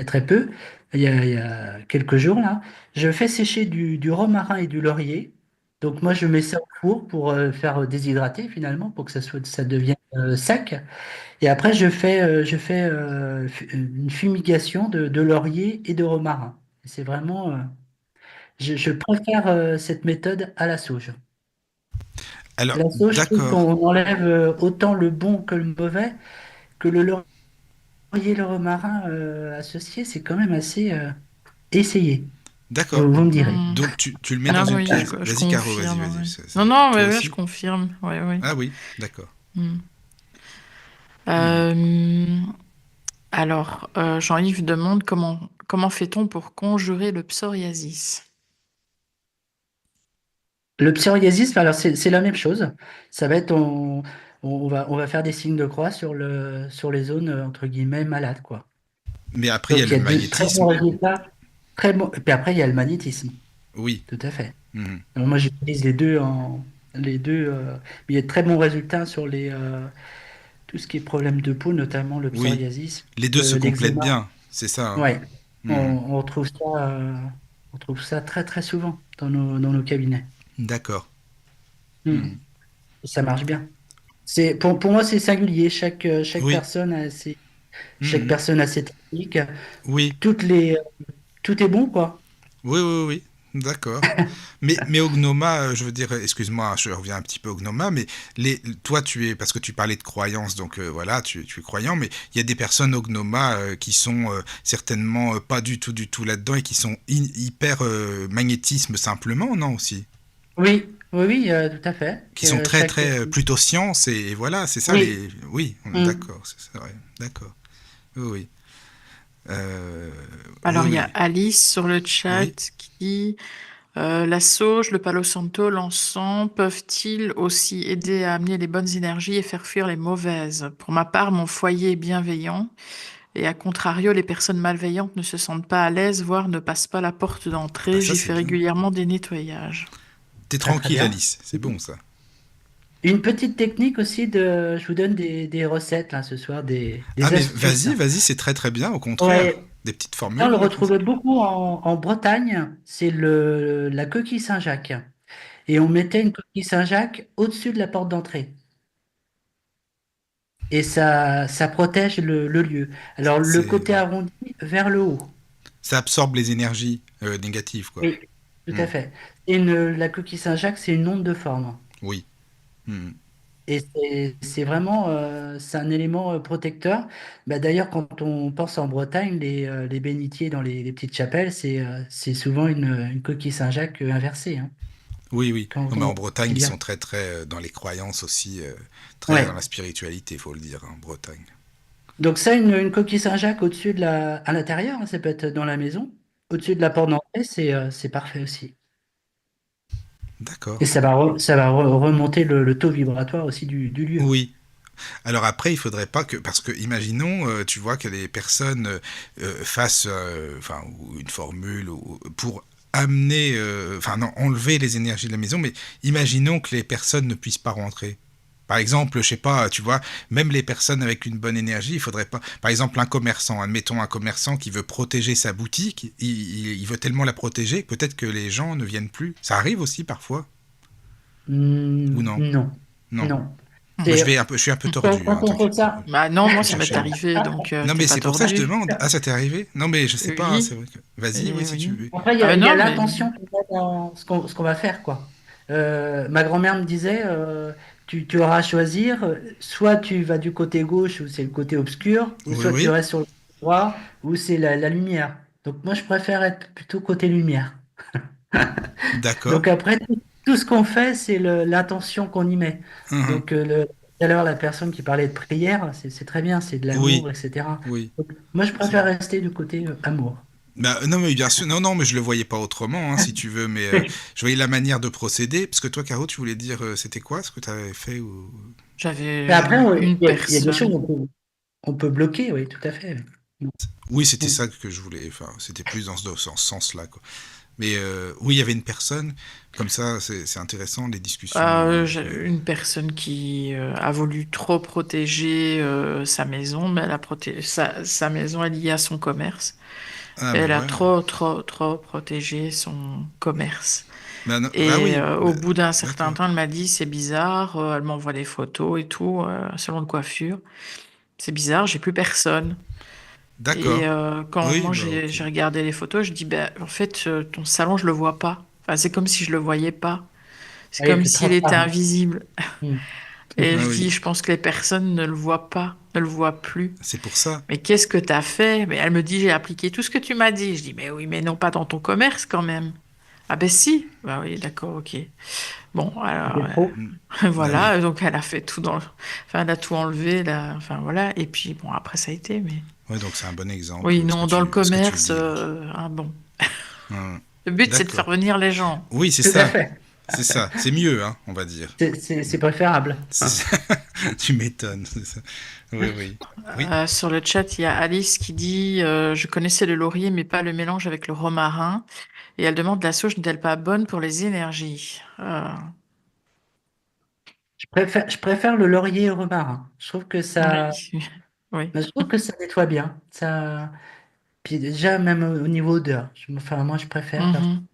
très peu, il y a quelques jours là. Je fais sécher du romarin et du laurier. Donc moi je mets ça au four pour faire déshydrater finalement, pour que ça devienne sec. Et après je fais une fumigation de laurier et de romarin. C'est vraiment, je préfère cette méthode à la sauge. Alors, La sauge, je trouve d'accord, qu'on enlève autant le bon que le mauvais, que le laurier et le romarin associés, c'est quand même assez essayé. d'accord. Vous me direz. Hmm. Donc, tu le mets Ah dans non, une... oui, je Vas-y, Caro, vas-y, confirme. vas-y. Ouais. Non, non, Toi ouais, ouais, je aussi? confirme. Ouais, ouais. Ah oui, d'accord. Hmm. Hmm. Euh, alors, Jean-Yves demande comment fait-on pour conjurer le psoriasis? Le psoriasis, alors c'est la même chose. Ça va être, on va faire des signes de croix sur les zones entre guillemets malades, quoi. Mais après, il y a Donc il le y a de très bons magnétisme. résultats, très bons. Et puis après il y a le magnétisme, Oui. tout à fait. Mhm. Alors moi j'utilise les deux, mais il y a de très bons résultats sur tout ce qui est problème de peau, notamment le Oui. psoriasis, Les deux se complètent l'eczéma. bien, c'est ça, hein. Ouais, Mhm. on retrouve ça très très souvent dans nos cabinets. D'accord. Hmm. Mhm. Et ça marche bien. Pour moi, c'est singulier. Oui. Chaque Mhm. personne a ses techniques. Oui. Toutes les, tout est bon, quoi. Oui, oui, oui. D'accord. Mais au Gnoma, je veux dire, excuse-moi, je reviens un petit peu au Gnoma, mais toi, parce que tu parlais de croyances, donc voilà, tu es croyant, mais il y a des personnes au Gnoma qui sont certainement pas du tout là-dedans et qui sont hyper magnétisme simplement, non, aussi? Oui, oui, oui, tout à fait. Qui sont très, très, plutôt science, et voilà, c'est ça Oui. les. Oui, on est Hmm. d'accord, c'est vrai, d'accord. Oui, oui. Euh, oui, Alors, il y a oui. Alice sur le Oui. chat qui dit la sauge, le palo santo, l'encens peuvent-ils aussi aider à amener les bonnes énergies et faire fuir les mauvaises? Pour ma part, mon foyer est bienveillant et à contrario, les personnes malveillantes ne se sentent pas à l'aise, voire ne passent pas la porte Ah bah d'entrée. ça, J'y c'est fais bien. régulièrement des nettoyages. T'es Ah, très tranquille, bien. Alice, c'est bon ça. Une petite technique aussi je vous donne des recettes là ce soir, Ah des mais astuces. vas-y, vas-y, c'est très très bien, au contraire. Ouais. Des petites Ça, on le formules comme ça. retrouvait beaucoup en Bretagne. C'est la coquille Saint-Jacques. Et on mettait une coquille Saint-Jacques au-dessus de la porte d'entrée. Et ça protège le lieu. Alors, le côté Ouais. arrondi vers le haut. Ça absorbe les énergies négatives, quoi. Oui, tout Hmm. à fait. La coquille Saint-Jacques, c'est une onde de forme. Oui. Hmm. Et c'est vraiment c'est un élément protecteur. Bah, d'ailleurs, quand on pense en Bretagne, les bénitiers dans les petites chapelles, c'est souvent une coquille Saint-Jacques inversée, hein. Oui, oui. Quand, Non, mais en quand- Bretagne, c'est ils bien. sont très très dans les croyances aussi, très dans Ouais. la spiritualité, faut le dire, hein, en Bretagne. Donc ça, une coquille Saint-Jacques au-dessus à l'intérieur, hein, ça peut être dans la maison, au-dessus de la porte d'entrée, c'est parfait aussi. D'accord. Et ça va remonter le taux vibratoire aussi du lieu. Oui. Alors après, il faudrait pas que, parce que imaginons, tu vois, que les personnes fassent, enfin, ou une formule pour amener, enfin non, enlever les énergies de la maison, mais imaginons que les personnes ne puissent pas rentrer. Par exemple, je sais pas, tu vois, même les personnes avec une bonne énergie, il faudrait pas. Par exemple, un commerçant, admettons un commerçant qui veut protéger sa boutique, il veut tellement la protéger que peut-être que les gens ne viennent plus. Ça arrive aussi parfois. Ou non? Non, Non. non. Moi, Hmm. je suis un peu Quand, tordu, quand hein, on fait t'inquiète pas. ça, Bah non, moi, Je ça cherche m'est les mots. arrivé, donc Non, t'es mais pas c'est pour ça que je tordu. demande. Ah, ça t'est arrivé? Non, mais je sais pas, hein, c'est Oui, vrai que... Vas-y, oui, et si tu oui. veux. après, Ah ben il y a non, mais... l'intention qu'on a dans ce qu'on va faire, quoi. Ma grand-mère me disait, tu auras à choisir, soit tu vas du côté gauche où c'est le côté obscur, ou Oui, soit tu oui, restes sur le côté droit où c'est la lumière. Donc moi, je préfère être plutôt côté lumière. d'accord. Donc après, tout ce qu'on fait, c'est l'intention qu'on y met. Mhm. Donc tout à l'heure, la personne qui parlait de prière, c'est très bien, c'est de Oui, l'amour, etc. oui. Donc, moi, je C'est préfère rester du côté amour. Bah, non, mais bien sûr, non, non, mais je le voyais pas autrement, hein, si tu veux, mais je voyais la manière de procéder, parce que toi, Caro, tu voulais dire, c'était quoi ce que tu avais fait ou... J'avais Mais après, vu une il y a des choses personne. on peut bloquer, oui, tout à fait. Oui, c'était Mm. ça que je voulais, enfin, c'était plus dans ce sens-là, quoi. Mais oui, il y avait une personne, comme ça, c'est intéressant, les discussions. J'ai une personne qui a voulu trop protéger sa maison, mais sa maison est liée à son commerce. Ah, Et ben elle a voilà. trop, trop, trop protégé son commerce. Bah, ah Et oui, au bout d'un certain d'accord. temps, elle m'a dit, c'est bizarre, elle m'envoie des photos et tout, salon de coiffure. C'est bizarre, j'ai plus personne. Et D'accord. quand Oui, moi bah ok. j'ai regardé les photos, je dis, ben, en fait, ton salon, je le vois pas. Enfin, c'est comme si je le voyais pas. C'est Ah, il est comme plus s'il était transparent. invisible. Mm. Et Ah je dis, oui, je pense que les personnes ne le voient pas, ne le voient plus. c'est pour ça. Mais qu'est-ce que tu as fait? Mais elle me dit, j'ai appliqué tout ce que tu m'as dit. Je dis, mais oui, mais non, pas dans ton commerce quand même. Ah ben si. Bah oui, d'accord, ok. Bon, alors C'était trop. Mm. Ah oui. voilà, donc elle a fait tout enfin elle a tout enlevé là, enfin voilà. Et puis bon, après ça a été, mais Ouais, donc c'est un bon exemple, oui, non, dans le ce que tu commerce, dis là. bon. Hum, Le but c'est de faire d'accord. venir les gens. Oui, c'est Tout à ça. fait. C'est ça. C'est mieux, hein, on va dire. C'est préférable. C'est ça. Tu m'étonnes. C'est ça. Oui, oui. Oui. Sur le chat, il y a Alice qui dit je connaissais le laurier, mais pas le mélange avec le romarin. Et elle demande la sauge n'est-elle pas bonne pour les énergies? Je préfère le laurier au romarin. Oui, oui. Je trouve que ça nettoie bien. Ça, puis déjà, même au niveau odeur. Enfin, moi, je préfère faire. Mhm.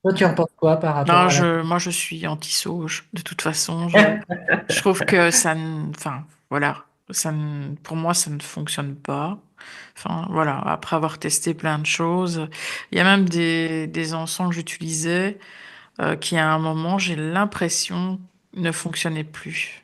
Toi, tu en penses quoi par Non, rapport à la... moi je suis anti-sauge. De toute façon, je trouve que enfin, voilà, pour moi, ça ne fonctionne pas. Enfin, voilà, après avoir testé plein de choses, il y a même des encens que j'utilisais qui, à un moment, j'ai l'impression, ne fonctionnaient plus.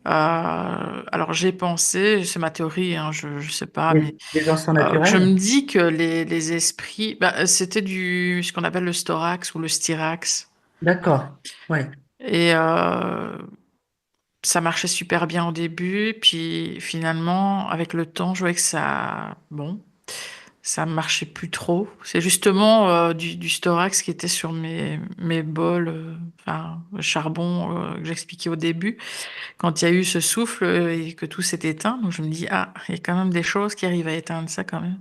Alors j'ai pensé, c'est ma théorie, hein, je sais pas, mais les encens je me naturels? dis que les esprits, bah, c'était ce qu'on appelle le storax ou le styrax. D'accord. Ouais. Et ça marchait super bien au début, puis finalement, avec le temps, je voyais que bon, ça marchait plus trop. C'est justement du storax qui était sur mes bols, enfin, le charbon que j'expliquais au début, quand il y a eu ce souffle et que tout s'est éteint. Donc je me dis, ah, il y a quand même des choses qui arrivent à éteindre ça quand même.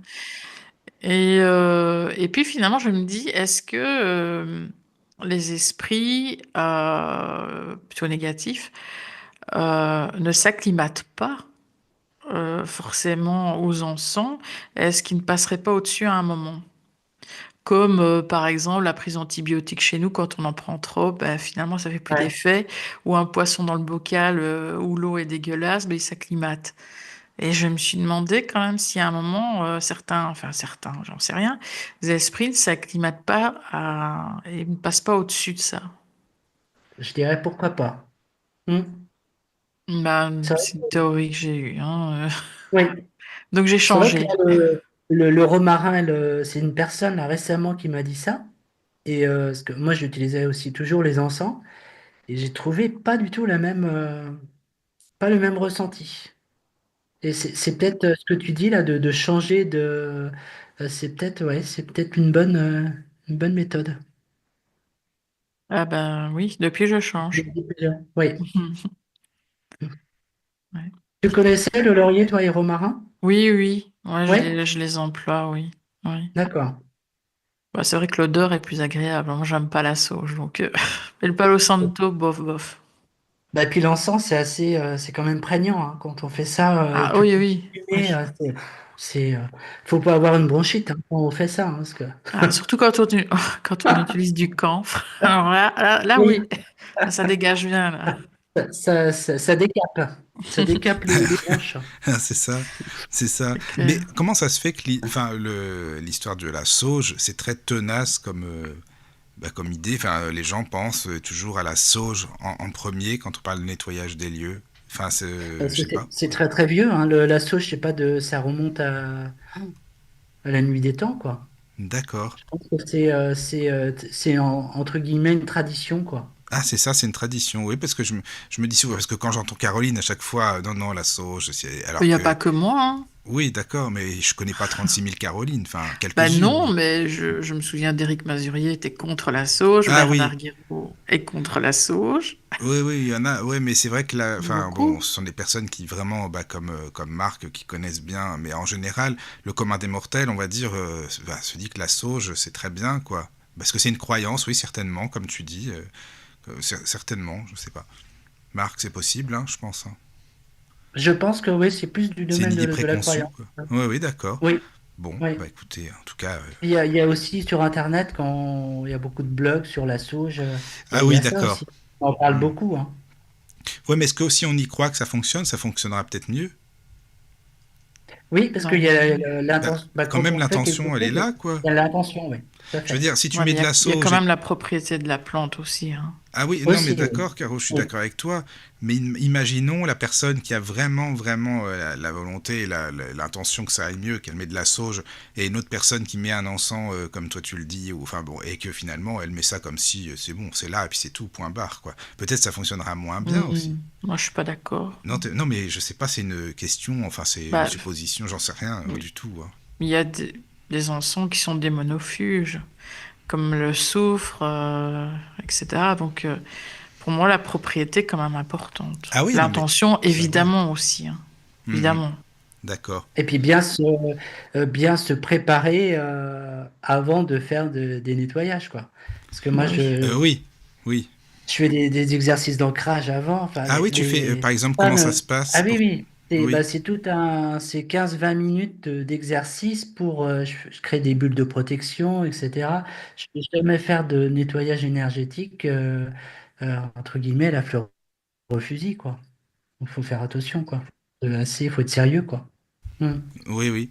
Et puis finalement, je me dis, est-ce que les esprits plutôt négatifs ne s'acclimatent pas forcément aux encens? Est-ce qu'ils ne passeraient pas au-dessus à un moment? Comme par exemple la prise d'antibiotiques chez nous, quand on en prend trop, ben, finalement ça fait plus Ouais. d'effet. Ou un poisson dans le bocal où l'eau est dégueulasse, ben, il s'acclimate. Et je me suis demandé quand même si à un moment, certains, j'en sais rien, les esprits ne s'acclimatent pas et ne passent pas au-dessus de ça. Je dirais pourquoi pas. Hmm. Bah, C'est vrai, c'est une théorie que j'ai eue, hein. oui. Donc j'ai C'est vrai que changé. le romarin, c'est une personne là, récemment qui m'a dit ça. Et parce que moi, j'utilisais aussi toujours les encens. Et j'ai trouvé pas du tout pas le même ressenti. Et c'est peut-être ce que tu dis là, de changer c'est peut-être ouais, c'est peut-être une bonne méthode. Ah ben oui, depuis je change. Oui. Ouais. Tu connaissais le laurier, toi, et romarin? Oui, oui, ouais, Oui, je les emploie, oui. Oui. d'accord. Bah, c'est vrai que l'odeur est plus agréable. Moi, j'aime pas la sauge, donc. Et le Palo Santo, bof, bof. Bah, et puis l'encens, c'est quand même prégnant, hein. Quand on fait ça et Ah que oui, tu oui, fumais, oui. C'est, faut pas avoir une bronchite hein, quand on fait ça, hein, parce que Ah, surtout quand on utilise du camphre. Alors là, oui, oui, ça dégage bien, là. ça décape, ça décape les bronches. Ah, c'est ça, c'est ça. C'est Mais clair. comment ça se fait que l'histoire de la sauge, c'est très tenace comme idée. Enfin, les gens pensent toujours à la sauge en premier quand on parle de nettoyage des lieux. Enfin, je Parce que sais pas. c'est très très vieux, hein, la sauge, je sais pas, ça remonte à la nuit des temps, quoi. D'accord. Je pense que c'est entre guillemets une tradition, quoi. Ah, c'est ça, c'est une tradition. Oui, parce que je me dis souvent, parce que quand j'entends Caroline, à chaque fois, non, non, la sauge, Il alors n'y a que, pas que moi, hein. oui, d'accord, mais je connais pas 36 000 Caroline, enfin, Ben quelques-unes, non, oui. mais je me souviens d'Éric Mazurier était contre la sauge, Ah oui, Bernard Guiraud est contre la sauge. oui, oui, il y en a, ouais, mais c'est vrai que enfin, bon, Beaucoup. ce sont des personnes qui vraiment, comme Marc, qui connaissent bien, mais en général, le commun des mortels, on va dire, se dit que la sauge, c'est très bien, quoi. Parce que c'est une croyance, oui, certainement, comme tu dis, certainement, je sais pas. Marc, c'est possible, hein, je pense, hein. Je pense que oui, c'est plus du C'est une domaine idée de la préconçue, croyance. quoi. Oui, oui, d'accord. Oui, Bon, oui. bah écoutez, en tout cas. Il y a aussi sur Internet, quand il y a beaucoup de blogs sur la sauge, Ah il y oui, a ça d'accord. aussi. On en parle Hmm. beaucoup, hein. Ouais, mais est-ce que si on y croit que ça fonctionnera peut-être mieux? Oui, parce qu'il y a Non. Bah, l'intention. Bah, quand quand même, on fait quelque l'intention, elle est chose, là, quoi. il y a l'intention, oui, tout à Je veux fait. dire, si tu Ouais, mets mais de la il y a quand sauge même la propriété de la plante aussi, hein. Ah oui, non, mais Aussi, oui. d'accord, Caro, je suis Oui. d'accord avec toi. Mais imaginons la personne qui a vraiment, vraiment la volonté et l'intention que ça aille mieux, qu'elle met de la sauge, et une autre personne qui met un encens, comme toi tu le dis, ou enfin bon, et que finalement elle met ça comme si c'est bon, c'est là, et puis c'est tout, point barre, quoi. Peut-être ça fonctionnera moins bien aussi. Moi, je suis pas d'accord. Non, non, mais je sais pas, c'est une question, enfin c'est une Bah, supposition, j'en sais rien oui. du tout, hein. Il y a des encens qui sont des monofuges, comme le soufre, etc. Donc, pour moi, la propriété est quand même importante. Ah oui, non, mais L'intention, ça oui. évidemment aussi, hein. Mhm, Évidemment. d'accord. Et puis bien se préparer avant de faire des nettoyages, quoi. Parce que moi, Bah oui. Oui, oui. je fais des exercices d'ancrage avant. Enfin, Ah oui, tu fais, par exemple, comment femmes, ça se passe ah oui, pour... oui. Oui. C'est 15-20 minutes d'exercice pour, je crée des bulles de protection, etc. Je ne vais jamais faire de nettoyage énergétique, entre guillemets, la fleur au fusil, quoi. Il faut faire attention, quoi. Il faut être sérieux, quoi. Hmm. Oui, oui.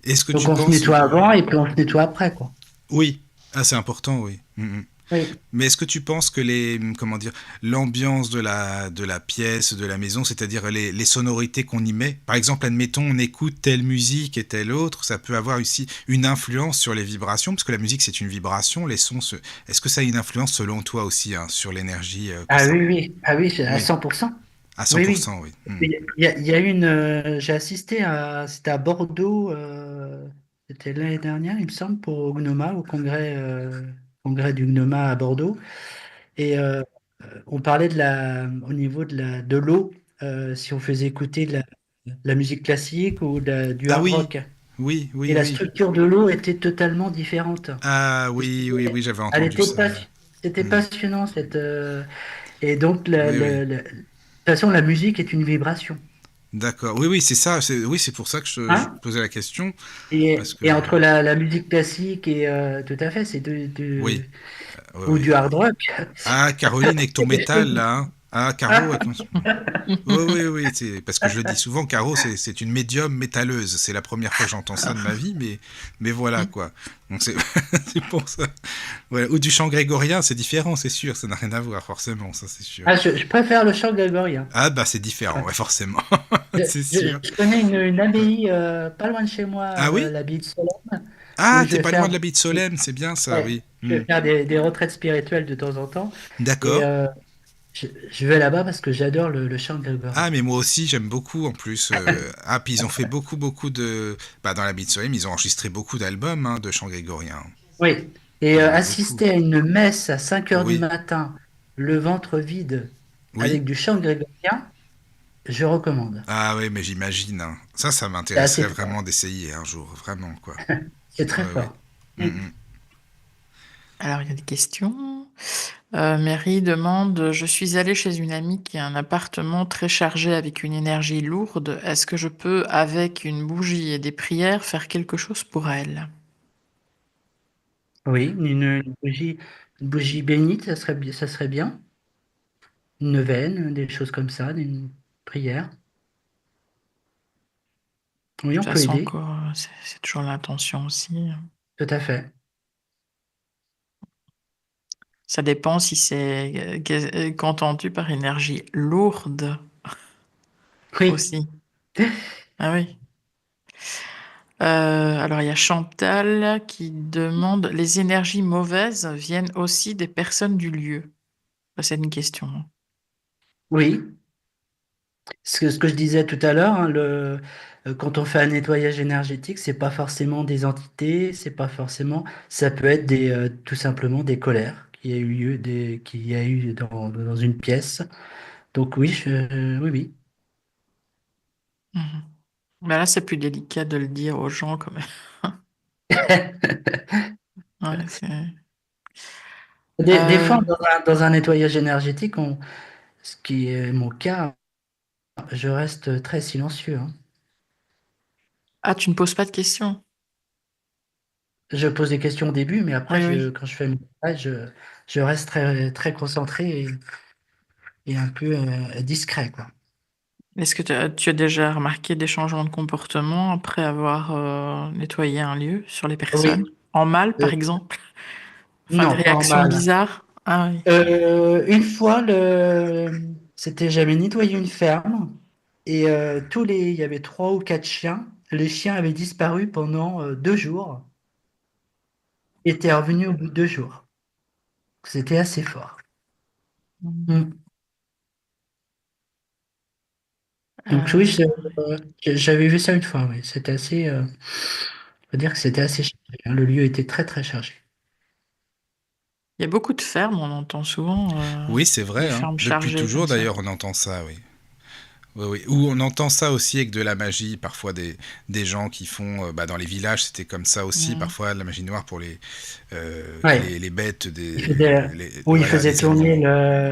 Est-ce que Donc tu on se penses... nettoie avant et puis on se nettoie après, quoi. Oui. Ah, c'est important, oui. Mhm. Oui. Mais est-ce que tu penses que comment dire, l'ambiance de la pièce, de la maison, c'est-à-dire les sonorités qu'on y met, par exemple, admettons, on écoute telle musique et telle autre, ça peut avoir aussi une influence sur les vibrations, parce que la musique, c'est une vibration, les sons, est-ce que ça a une influence selon toi aussi, hein, sur l'énergie que Ah ça... oui, oui. Ah oui, à Oui, 100%. à Oui, oui. 100%, oui. Mhm. Il y a j'ai assisté c'était à Bordeaux, c'était l'année dernière, il me semble, pour Gnoma, au congrès du Gnoma à Bordeaux. Et on parlait au niveau de l'eau, si on faisait écouter la musique classique ou du Ah hard oui, rock. oui, Et oui, la oui. structure de l'eau était totalement différente. Ah Et oui, oui, oui, j'avais Elle entendu était ça. c'était Hmm. passionnant, et donc, Oui, oui. de toute façon, la musique est une vibration. D'accord. Oui, oui, c'est ça. Oui, c'est pour ça que je Hein? posais la question. Parce que, Et entre la musique classique et tout à fait, c'est oui, oui, ou oui. du hard rock. Ah, Caroline, avec ton C'est des métal, choses. là, hein. Ah, Caro, Ah, avec... Oui, oui, oui, parce que je le dis souvent, Caro, c'est une médium métalleuse. C'est la première fois que j'entends ça de ma vie, mais voilà, quoi. Donc c'est c'est pour ça. Ouais. Ou du chant grégorien, c'est différent, c'est sûr. Ça n'a rien à voir, forcément, ça, c'est sûr. je préfère le chant grégorien. Ah, bah, c'est différent, Ouais. ouais, forcément. C'est sûr. Je connais une abbaye pas loin de chez moi, Ah oui? l'abbaye de Solesmes, où Ah, je t'es vais pas loin faire, de la baie de Solesmes, c'est bien ça, ouais, oui. je Hmm. vais faire des retraites spirituelles de temps en temps. Et D'accord. je vais là-bas parce que j'adore le chant grégorien. Ah, mais moi aussi, j'aime beaucoup en plus. Ah, puis ils ont fait beaucoup, beaucoup de. Bah, dans la baie de Solesmes, ils ont enregistré beaucoup d'albums, hein, de chants grégoriens. Oui. Et Il y en a beaucoup. assister à une messe à 5 heures du Oui, matin, le ventre vide, oui. avec du chant grégorien, je recommande. Ah, oui, mais j'imagine, hein. Ça C'est assez m'intéresserait fort. vraiment d'essayer un jour, vraiment, quoi. C'est très Ouais, ouais. fort. Hmm, Mm. hmm. Alors, il y a des questions. Mary demande, je suis allée chez une amie qui a un appartement très chargé avec une énergie lourde. Est-ce que je peux, avec une bougie et des prières, faire quelque chose pour elle? Oui, une bougie bénite, ça serait bien. Une neuvaine, des choses comme ça, une prière. De Oui, on toute peut façon, aider, quoi, c'est toujours l'intention aussi. tout à fait. Ça dépend si c'est qu'entends-tu par énergie lourde Oui. aussi. Ah oui. Alors, il y a Chantal qui demande, les énergies mauvaises viennent aussi des personnes du lieu. Ça, c'est une question, hein. Oui, ce que je disais tout à l'heure, hein, quand on fait un nettoyage énergétique, c'est pas forcément des entités, c'est pas forcément, ça peut être tout simplement des colères qui a eu lieu, qui a eu dans une pièce. Donc oui, oui, oui. Mhm. Mais là, c'est plus délicat de le dire aux gens quand même. Ouais, Des fois, Euh, dans un nettoyage énergétique, ce qui est mon cas, je reste très silencieux, hein. Ah, tu ne poses pas de questions. Je pose des questions au début, mais après, Oui, oui. quand je fais mon travail, je reste très, très concentré et un peu discret, quoi. Est-ce que tu as déjà remarqué des changements de comportement après avoir nettoyé un lieu sur les Oui, personnes? En mal, euh, par exemple? Enfin, des non, pas en réactions mal. bizarres? Ah oui. Une fois, j'avais nettoyé une ferme et il y avait 3 ou 4 chiens. Les chiens avaient disparu pendant 2 jours et étaient revenus au bout de 2 jours. C'était assez fort. Mm. Donc oui, Euh, j'avais vu ça une fois, oui. C'était assez, faut dire que c'était assez chargé, hein. Le lieu était très très chargé. Il y a beaucoup de fermes, on entend souvent Oui, c'est des vrai, hein. fermes Depuis chargées comme toujours ça. d'ailleurs on entend ça, oui. Oui, oui. Ou on entend ça aussi avec de la magie, parfois des gens qui font, bah, dans les villages c'était comme ça aussi, Mhm. parfois la magie noire pour Ouais. les bêtes, Il voilà, faisait les tourner animaux.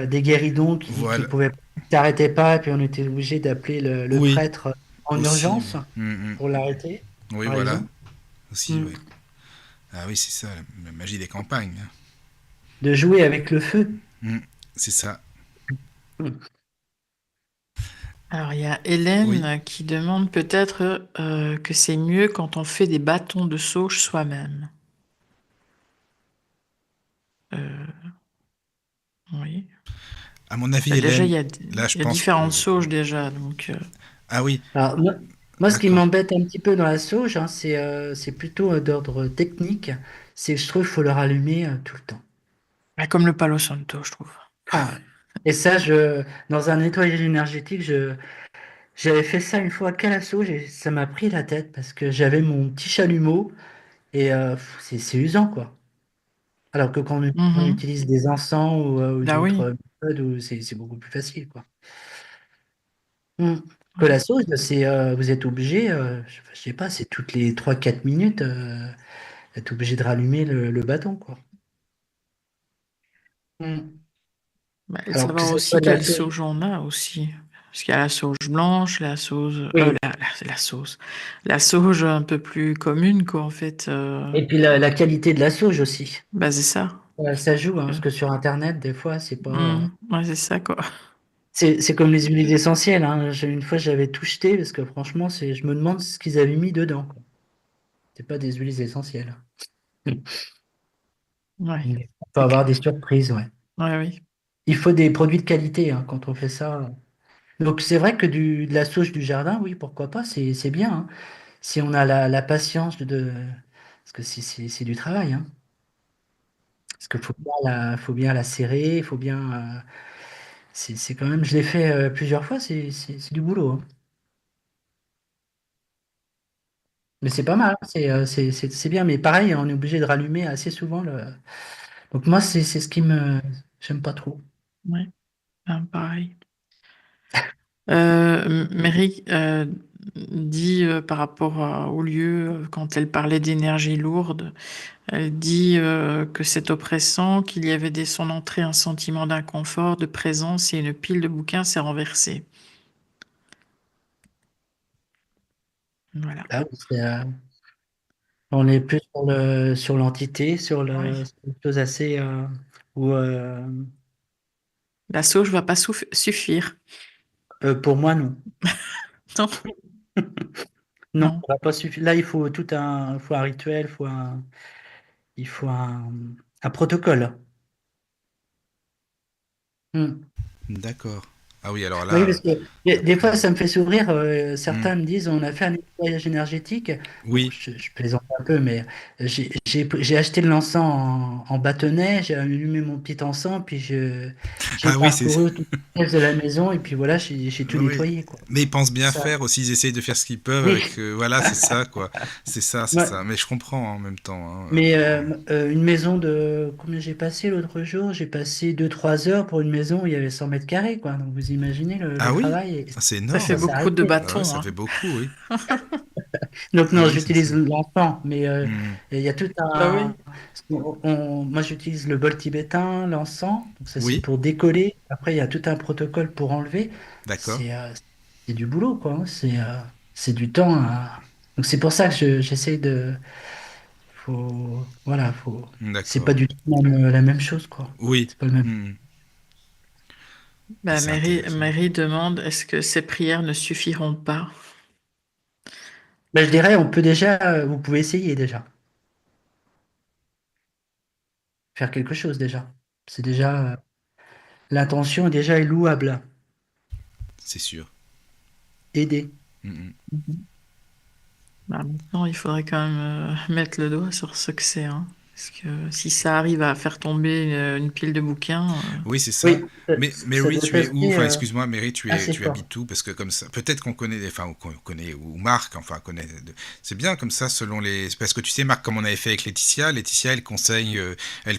des guéridons qui Voilà, pouvaient s'arrêtaient pas, et puis on était obligé d'appeler le oui, prêtre en aussi, urgence oui. Mm, pour l'arrêter, oui, par voilà, exemple. aussi, Mm. oui. Ah oui, c'est ça, la magie des campagnes, hein. De jouer avec le feu. Mm, c'est ça, Mm. Alors, il y a oui. Hélène qui demande peut-être que c'est mieux quand on fait des bâtons de sauge soi-même. Euh, oui. À mon avis, Bah, déjà, Hélène, là je il y a pense que... différentes sauges déjà, donc Ah oui, Alors, moi, ce qui d'accord. m'embête un petit peu dans la sauge, hein, c'est plutôt d'ordre technique. C'est que je trouve qu'il faut le rallumer tout le temps. bah, comme le Palo Santo, je trouve. Ah, ouais. Et ça, dans un nettoyage énergétique, j'avais fait ça une fois qu'à la sauge et ça m'a pris la tête parce que j'avais mon petit chalumeau et c'est usant, quoi. Alors que quand on Mhm. utilise des encens ou Ah oui. d'autres méthodes, c'est beaucoup plus facile, quoi. Hmm. Que Ouais. la sauce, vous êtes obligé, je sais pas, c'est toutes les 3 4 minutes, vous êtes obligé de rallumer le bâton, quoi. Hmm. Bah, et de Alors que savoir ce soit aussi de la quelle sauge. sauge on a aussi. Parce qu'il y a la sauge blanche, la sauge, Oui. la sauce, la sauge un peu plus commune, quoi, en fait. Et puis la qualité de la sauge aussi. Bah, c'est ça. Ça joue, hein, Euh, parce que sur Internet, des fois, c'est pas. ouais, c'est ça, quoi. C'est comme les huiles essentielles, hein. Une fois, j'avais tout jeté parce que franchement, je me demande ce qu'ils avaient mis dedans, quoi. C'est pas des huiles essentielles. Ouais, On peut c'est avoir des clair. surprises, ouais. Ouais, oui. Il faut des produits de qualité, hein, quand on fait ça. Donc c'est vrai que de la sauge du jardin, oui, pourquoi pas, c'est bien, hein. Si on a la patience parce que c'est du travail, hein. Parce qu'il faut bien la serrer, il faut bien. C'est quand même, je l'ai fait plusieurs fois, c'est du boulot, hein. Mais c'est pas mal, hein, c'est bien. Mais pareil, on est obligé de rallumer assez souvent le. Donc moi, c'est ce qui me. J'aime pas trop. Ouais, pareil. Mary dit par rapport au lieu, quand elle parlait d'énergie lourde, elle dit que c'est oppressant, qu'il y avait dès son entrée un sentiment d'inconfort, de présence et une pile de bouquins s'est renversée. Voilà. Là, on est plus sur l'entité, sur Oui. une chose assez où, La sauge va pas suffire. pour moi, non. Non, Non, non. ça va pas suffire. Là, il faut faut un rituel, il faut un protocole. Hmm. D'accord. Ah oui, alors Oui, là, parce que des fois, ça me fait sourire. hmm, Certains me disent, on a fait un nettoyage énergétique. Bon, oui. je plaisante un peu, mais j'ai acheté de l'encens en bâtonnet, j'ai allumé mon petit encens, puis j'ai Ah oui, c'est. parcouru toute la pièce de la maison, et puis voilà, j'ai tout Oui. nettoyé, quoi. Mais ils pensent bien Ça, faire aussi, ils essayent de faire ce qu'ils peuvent oui. avec. Voilà, c'est ça, quoi. C'est ça, c'est Ouais. ça. Mais je comprends en même temps, hein. Mais une maison de... Combien j'ai passé l'autre jour? J'ai passé 2-3 heures pour une maison où il y avait 100 mètres carrés, quoi. Donc vous imaginez le Ah oui? travail, et Ah, c'est Ça fait énorme. ça s'est beaucoup de arrêté. Ah ouais, bâtons, ça hein. fait beaucoup, oui. Donc Ah non, oui, c'est ça. j'utilise l'encens, mais Hmm. il y a tout Bah oui. moi j'utilise le bol tibétain, l'encens, donc ça c'est Oui, pour décoller. Après il y a tout un protocole pour enlever. d'accord. C'est du boulot, quoi, hein. C'est du temps. Donc c'est pour ça que j'essaye de... Voilà, c'est D'accord. pas du tout la même chose, quoi. Oui. C'est pas le même. Hmm. Bah, C'est intéressant. Mary demande, est-ce que ces prières ne suffiront pas? Ben, je dirais, on peut déjà, vous pouvez essayer déjà, faire quelque chose déjà. C'est déjà, l'intention déjà est louable. C'est sûr. Aider. Hmm, Mhm. Bah, maintenant, il faudrait quand même mettre le doigt sur ce que c'est, hein. Parce que si ça arrive à faire tomber une pile de bouquins, oui, c'est ça. Oui, Mais ça Mary, doit tu es où? tester Enfin, excuse-moi, Mary, assez tu fort. habites où? Parce que comme ça, peut-être qu'on connaît, enfin, ou qu'on connaît, ou Marc, enfin, connaît. C'est bien comme ça, selon les. Parce que tu sais, Marc, comme on avait fait avec Laetitia, Laetitia, elle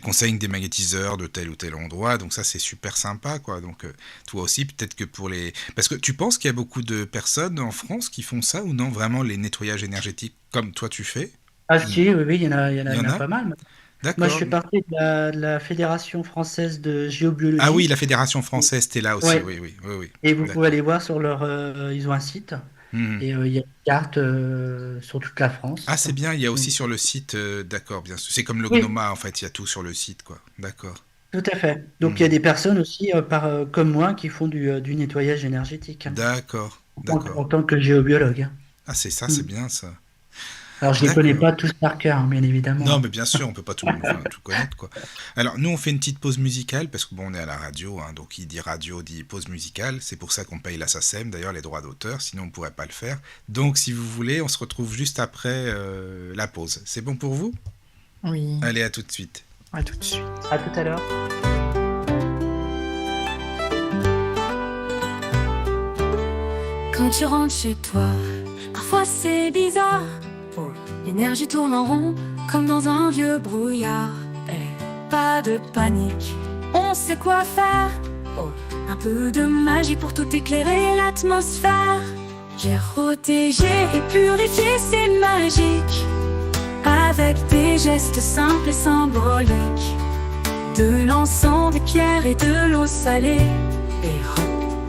conseille des magnétiseurs de tel ou tel endroit, donc ça, c'est super sympa, quoi. Donc, toi aussi, peut-être que pour les. Parce que tu penses qu'il y a beaucoup de personnes en France qui font ça ou non, vraiment les nettoyages énergétiques comme toi tu fais? Ah Ou si, oui, oui, il y il y en en a a? pas mal. Moi, je D'accord. fais partie de la Fédération française de Ah oui, géobiologie. la Fédération française, t'es là aussi, Ouais. oui, oui, oui, oui. Et vous pouvez D'accord. aller voir sur leur, ils ont un site Mhm. et il y a une carte sur toute la France. Ah, c'est bien, il y a aussi Donc, sur le site, d'accord, bien sûr. C'est comme le oui, Gnoma, en fait, il y a tout sur le site, quoi. D'accord. tout à fait. Donc il y a Mhm. des personnes aussi comme moi qui font du nettoyage énergétique, hein, D'accord, d'accord. en tant que géobiologue, hein. Ah, c'est ça, c'est Mm. bien ça. Alors je les connais D'accord. pas tous par cœur, hein, bien évidemment, Non, hein. mais bien sûr, on peut pas tout, enfin, tout connaître, quoi. Alors, nous, on fait une petite pause musicale, parce que bon, on est à la radio, hein, donc qui dit radio dit pause musicale. C'est pour ça qu'on paye la SACEM, d'ailleurs, les droits d'auteur, sinon on pourrait pas le faire. Donc, si vous voulez, on se retrouve juste après la pause. C'est bon pour vous? oui, Allez, à tout de suite. à tout de suite. À tout à l'heure. Quand tu rentres chez toi, parfois c'est bizarre. Oh, l'énergie tourne en rond, comme dans un vieux brouillard. Pas de panique, on sait quoi faire. Oh, un peu de magie pour tout éclairer l'atmosphère. J'ai protégé et purifié, c'est magique. Avec des gestes simples et symboliques. De l'encens, des pierres et de l'eau salée. Et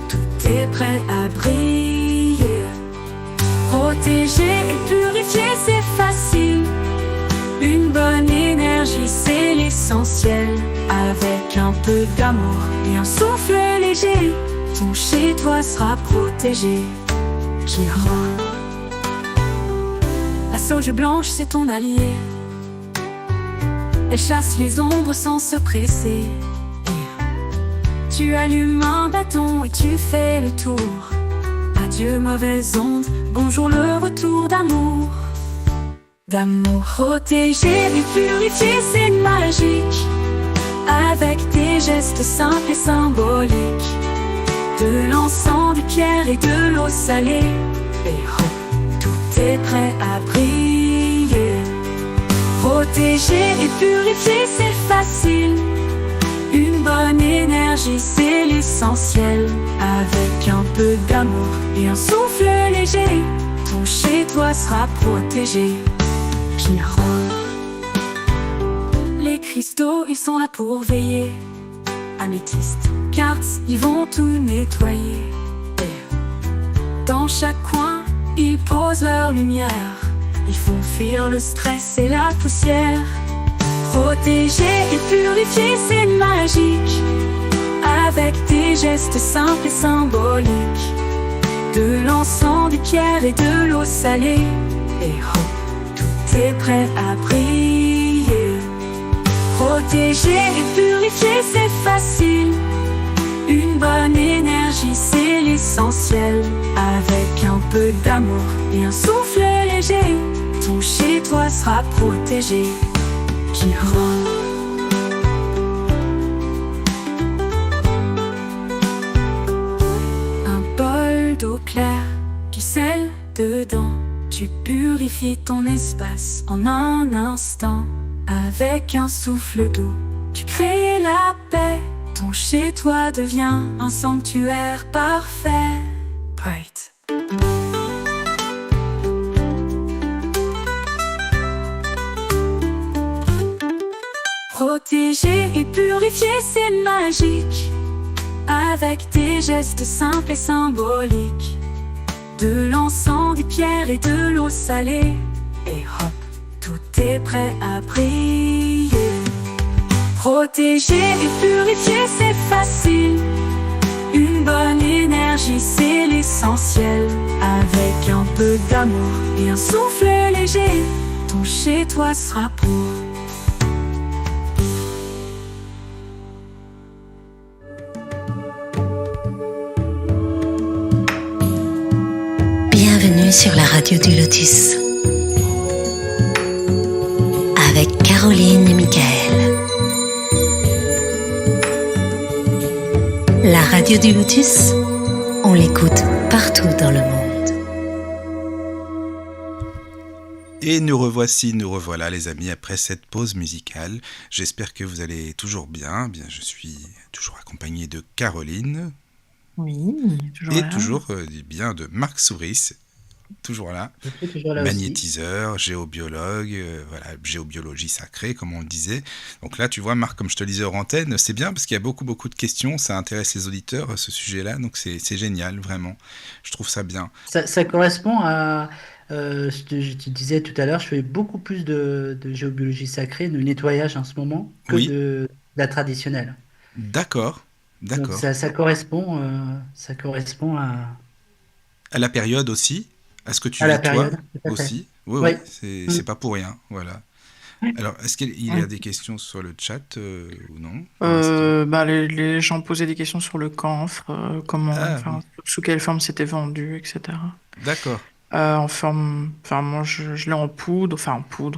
tout est prêt à briller. Protéger et purifier, c'est facile. Une bonne énergie, c'est l'essentiel. Avec un peu d'amour et un souffle léger, ton chez-toi sera protégé. Kira. La sauge blanche, c'est ton allié. Elle chasse les ombres sans se presser. Tu allumes un bâton et tu fais le tour. Adieu mauvaise onde, bonjour le retour d'amour. D'amour protégé et purifié, c'est magique. Avec des gestes simples et symboliques. De l'encens, des pierres et de l'eau salée. Et tout est prêt à briller. Protéger et purifier, c'est facile. Une bonne énergie, c'est l'essentiel. Avec un peu d'amour et un souffle léger, chez toi sera protégé. Girole. Les cristaux, ils sont là pour veiller. Améthyste, quartz, ils vont tout nettoyer. Et dans chaque coin, ils posent leur lumière. Ils font fuir le stress et la poussière. Protéger et purifier, c'est magique. Avec des gestes simples et symboliques. De l'encens, des pierres et de l'eau salée. Et hop, tout est prêt à briller. Protéger et purifier, c'est facile. Une bonne énergie, c'est l'essentiel. Avec un peu d'amour et un souffle léger, ton chez toi sera protégé. Girole. Un bol d'eau claire qui scelle dedans. Tu purifies ton espace en un instant. Avec un souffle doux, tu crées la paix. Ton chez toi devient un sanctuaire parfait. Bright. Protéger et purifier, c'est magique. Avec des gestes simples et symboliques. De l'encens, des pierres et de l'eau salée. Et hop, tout est prêt à briller. Protéger et purifier, c'est facile. Une bonne énergie, c'est l'essentiel. Avec un peu d'amour et un souffle léger, ton chez toi sera pour. Bienvenue sur la radio du Lotus avec Caroline et Michael. La radio du Lotus, on l'écoute partout dans le monde. Et nous revoilà les amis après cette pause musicale. J'espère que vous allez toujours bien. Bien, je suis toujours accompagné de Caroline. Oui, toujours Et là. toujours bien de Marc Souris. Toujours là, Je suis toujours là aussi. magnétiseur, géobiologue, voilà, géobiologie sacrée, comme on le disait. Donc là, tu vois, Marc, comme je te le disais hors antenne, c'est bien parce qu'il y a beaucoup de questions, ça intéresse les auditeurs, ce sujet-là, donc c'est génial, vraiment. Je trouve ça bien. Ça correspond à ce que je te disais tout à l'heure, je fais beaucoup plus de géobiologie sacrée, de nettoyage en ce moment, que Oui. de la traditionnelle. D'accord, Donc d'accord. ça correspond À la période aussi, à ce que tu à la vis toi période, tout à fait. aussi. Oui, Oui. c'est pas pour rien, voilà. Alors, est-ce qu'il y a des questions sur le chat ou non pour l'instant Les gens posaient des questions sur le camphre, comment, Ah, enfin, oui. sous quelle forme c'était vendu, etc. D'accord. En forme, enfin moi je l'ai en poudre,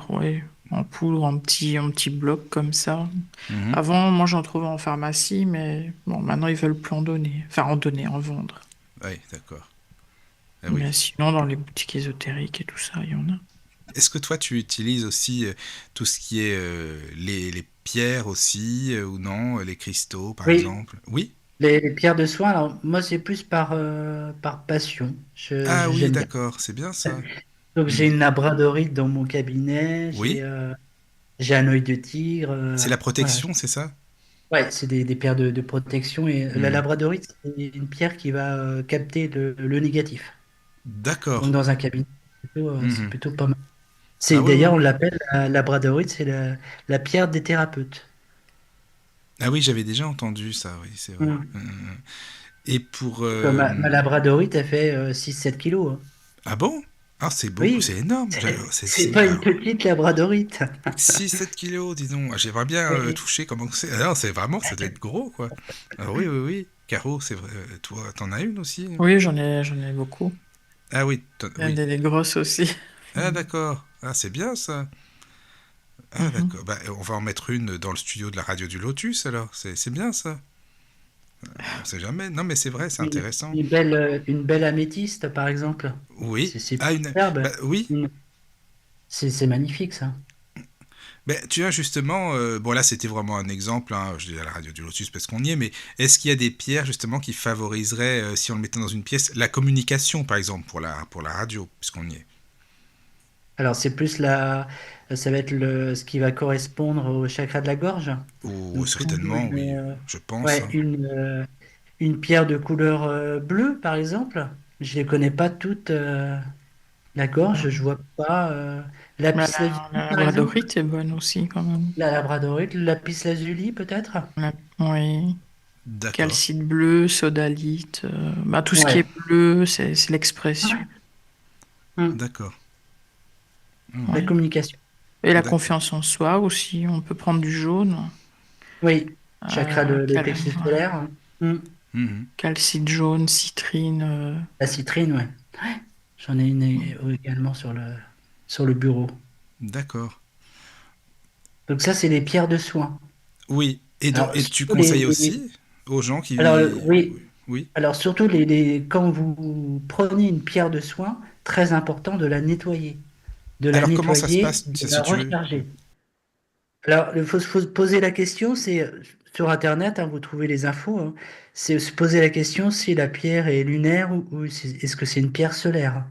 oui, en poudre, en petit bloc comme ça. Mhm. Avant, moi j'en trouvais en pharmacie, mais bon, maintenant ils veulent plus en donner, enfin en vendre. Oui, d'accord. Ah oui. Mais sinon, dans les boutiques ésotériques et tout ça, il y en a. Est-ce que toi, tu utilises aussi tout ce qui est les pierres aussi, ou non, les cristaux, par Oui, exemple? Oui? les pierres de soin, alors moi c'est plus par passion. Ah oui, J'aime bien. d'accord, c'est bien ça. Donc Hmm. j'ai une labradorite dans mon cabinet, Oui? j'ai un œil de tigre, C'est la voilà. protection, c'est ça? Ouais, c'est des pierres de protection et la Hmm. labradorite, c'est une pierre qui va capter le négatif. Donc D'accord. dans un cabinet, c'est Mhm. plutôt pas mal. Ah C'est oui, oui, d'ailleurs on oui. l'appelle la labradorite, c'est la pierre des thérapeutes. Ah oui, j'avais déjà entendu ça, oui, c'est vrai. Mm. Et pour... Comme ma labradorite, elle fait 6-7 kilos, hein. Ah bon? Ah, c'est beaucoup, Oui, c'est énorme. c'est pas une Alors, petite labradorite. 6-7 kilos, dis donc. Ah, j'aimerais bien Oui. toucher comment c'est. Ah non, c'est vraiment, ça doit être gros, quoi. Ah oui, oui, oui. Caro, c'est vrai. Toi, t'en as une aussi? Oui, j'en ai beaucoup. Ah oui, Il y a oui. des grosses aussi. Ah d'accord. Ah, c'est bien ça. Ah Mhm. d'accord. Bah, on va en mettre une dans le studio de la radio du Lotus alors. C'est bien ça. On sait jamais. Non, mais c'est vrai, c'est Une, intéressant. une belle améthyste, par exemple. Oui. C'est Ah, une. superbe. Bah, oui. Une- c'est magnifique, ça. Ben, tu vois, justement, bon là c'était vraiment un exemple, hein, je dis à la radio du Lotus parce qu'on y est, mais est-ce qu'il y a des pierres justement qui favoriseraient, si on le mettait dans une pièce, la communication par exemple pour la radio, puisqu'on y est? Alors, c'est plus ça va être ce qui va correspondre au chakra de la gorge. Ou Donc, plutôt certainement, oui, je pense, ouais, hein. une pierre de couleur bleue, par exemple. Je les connais pas toutes. La gorge, je vois pas. Bah, Lapis lazuli, la par exemple. labradorite est bonne aussi, quand même. La labradorite, le lapis lazuli, peut-être. Oui. D'accord, Calcite bleu, sodalite. Bah, tout ce qui Ouais. est bleu, c'est l'expression. Ouais. Hmm. d'accord, La Oui. communication. Et la d'accord. confiance en soi aussi. On peut prendre du jaune. Oui. Chakra de plexus Ouais. solaire. Hmm. Mhm. Calcite jaune, citrine. La citrine, ouais. Ouais. J'en ai une également sur le bureau. D'accord. Donc ça, c'est les pierres de soin. Oui, Alors, et tu surtout conseilles aussi aux gens qui... oui. Oui. Alors, surtout, quand vous prenez une pierre de soin, très important de la nettoyer. De la Alors comment ça se nettoyer, passe, de si la tu veux? recharger. Alors, il faut se poser la question, c'est sur Internet, hein, vous trouvez les infos, hein, c'est se poser la question si la pierre est lunaire ou est-ce que c'est une pierre solaire.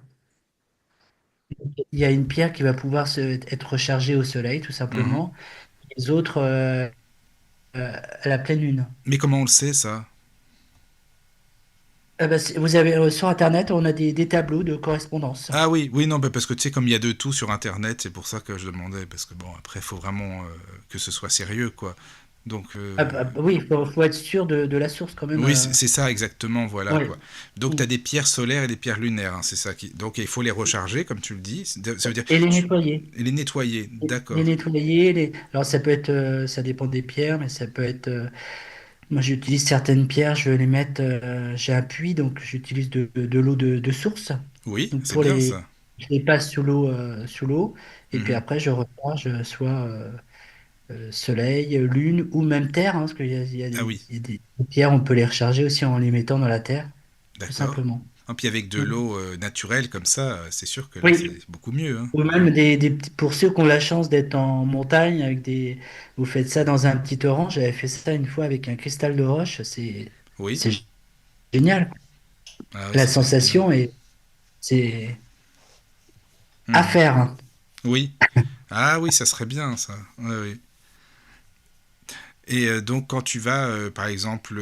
Il y a une pierre qui va pouvoir être rechargée au soleil, tout Mhm. simplement. Les autres, à la pleine lune. Mais comment on le sait, ça? Bah, vous avez sur Internet, on a des tableaux de correspondance. Ah oui, oui, non, bah, parce que tu sais, comme il y a de tout sur Internet, c'est pour ça que je demandais, parce que bon, après, il faut vraiment que ce soit sérieux, quoi. Donc, Oui, faut être sûr de la source quand même. oui, c'est ça exactement, voilà, Oui. quoi. Donc, tu as des pierres solaires et des pierres lunaires, hein, c'est ça qui... Donc, il faut les recharger, comme tu le dis. Ça veut dire... Et les nettoyer. Et les nettoyer, Les d'accord. nettoyer. Alors ça peut être, ça dépend des pierres, mais ça peut être. Moi, j'utilise certaines pierres, je vais les mettre. J'ai un puits, donc j'utilise de l'eau de source. Oui, Donc c'est bien ça. je les passe sous l'eau, et puis Mhm. après je recharge soit soleil, lune ou même terre, hein, parce qu'il y a Ah oui, des pierres, on peut les recharger aussi en les mettant dans la terre, tout d'accord. simplement. Et puis avec de Mm. l'eau naturelle comme ça, c'est sûr que là, Oui. c'est beaucoup mieux, hein. Ou même pour ceux qui ont la chance d'être en montagne, vous faites ça dans un petit torrent. J'avais fait ça une fois avec un cristal de roche. Oui. C'est génial. Ah oui, La ça doit être bien. sensation c'est à Mhm. faire, hein. Oui. Ah oui, ça serait bien, ça. Ouais, oui. Et donc, quand tu vas, par exemple,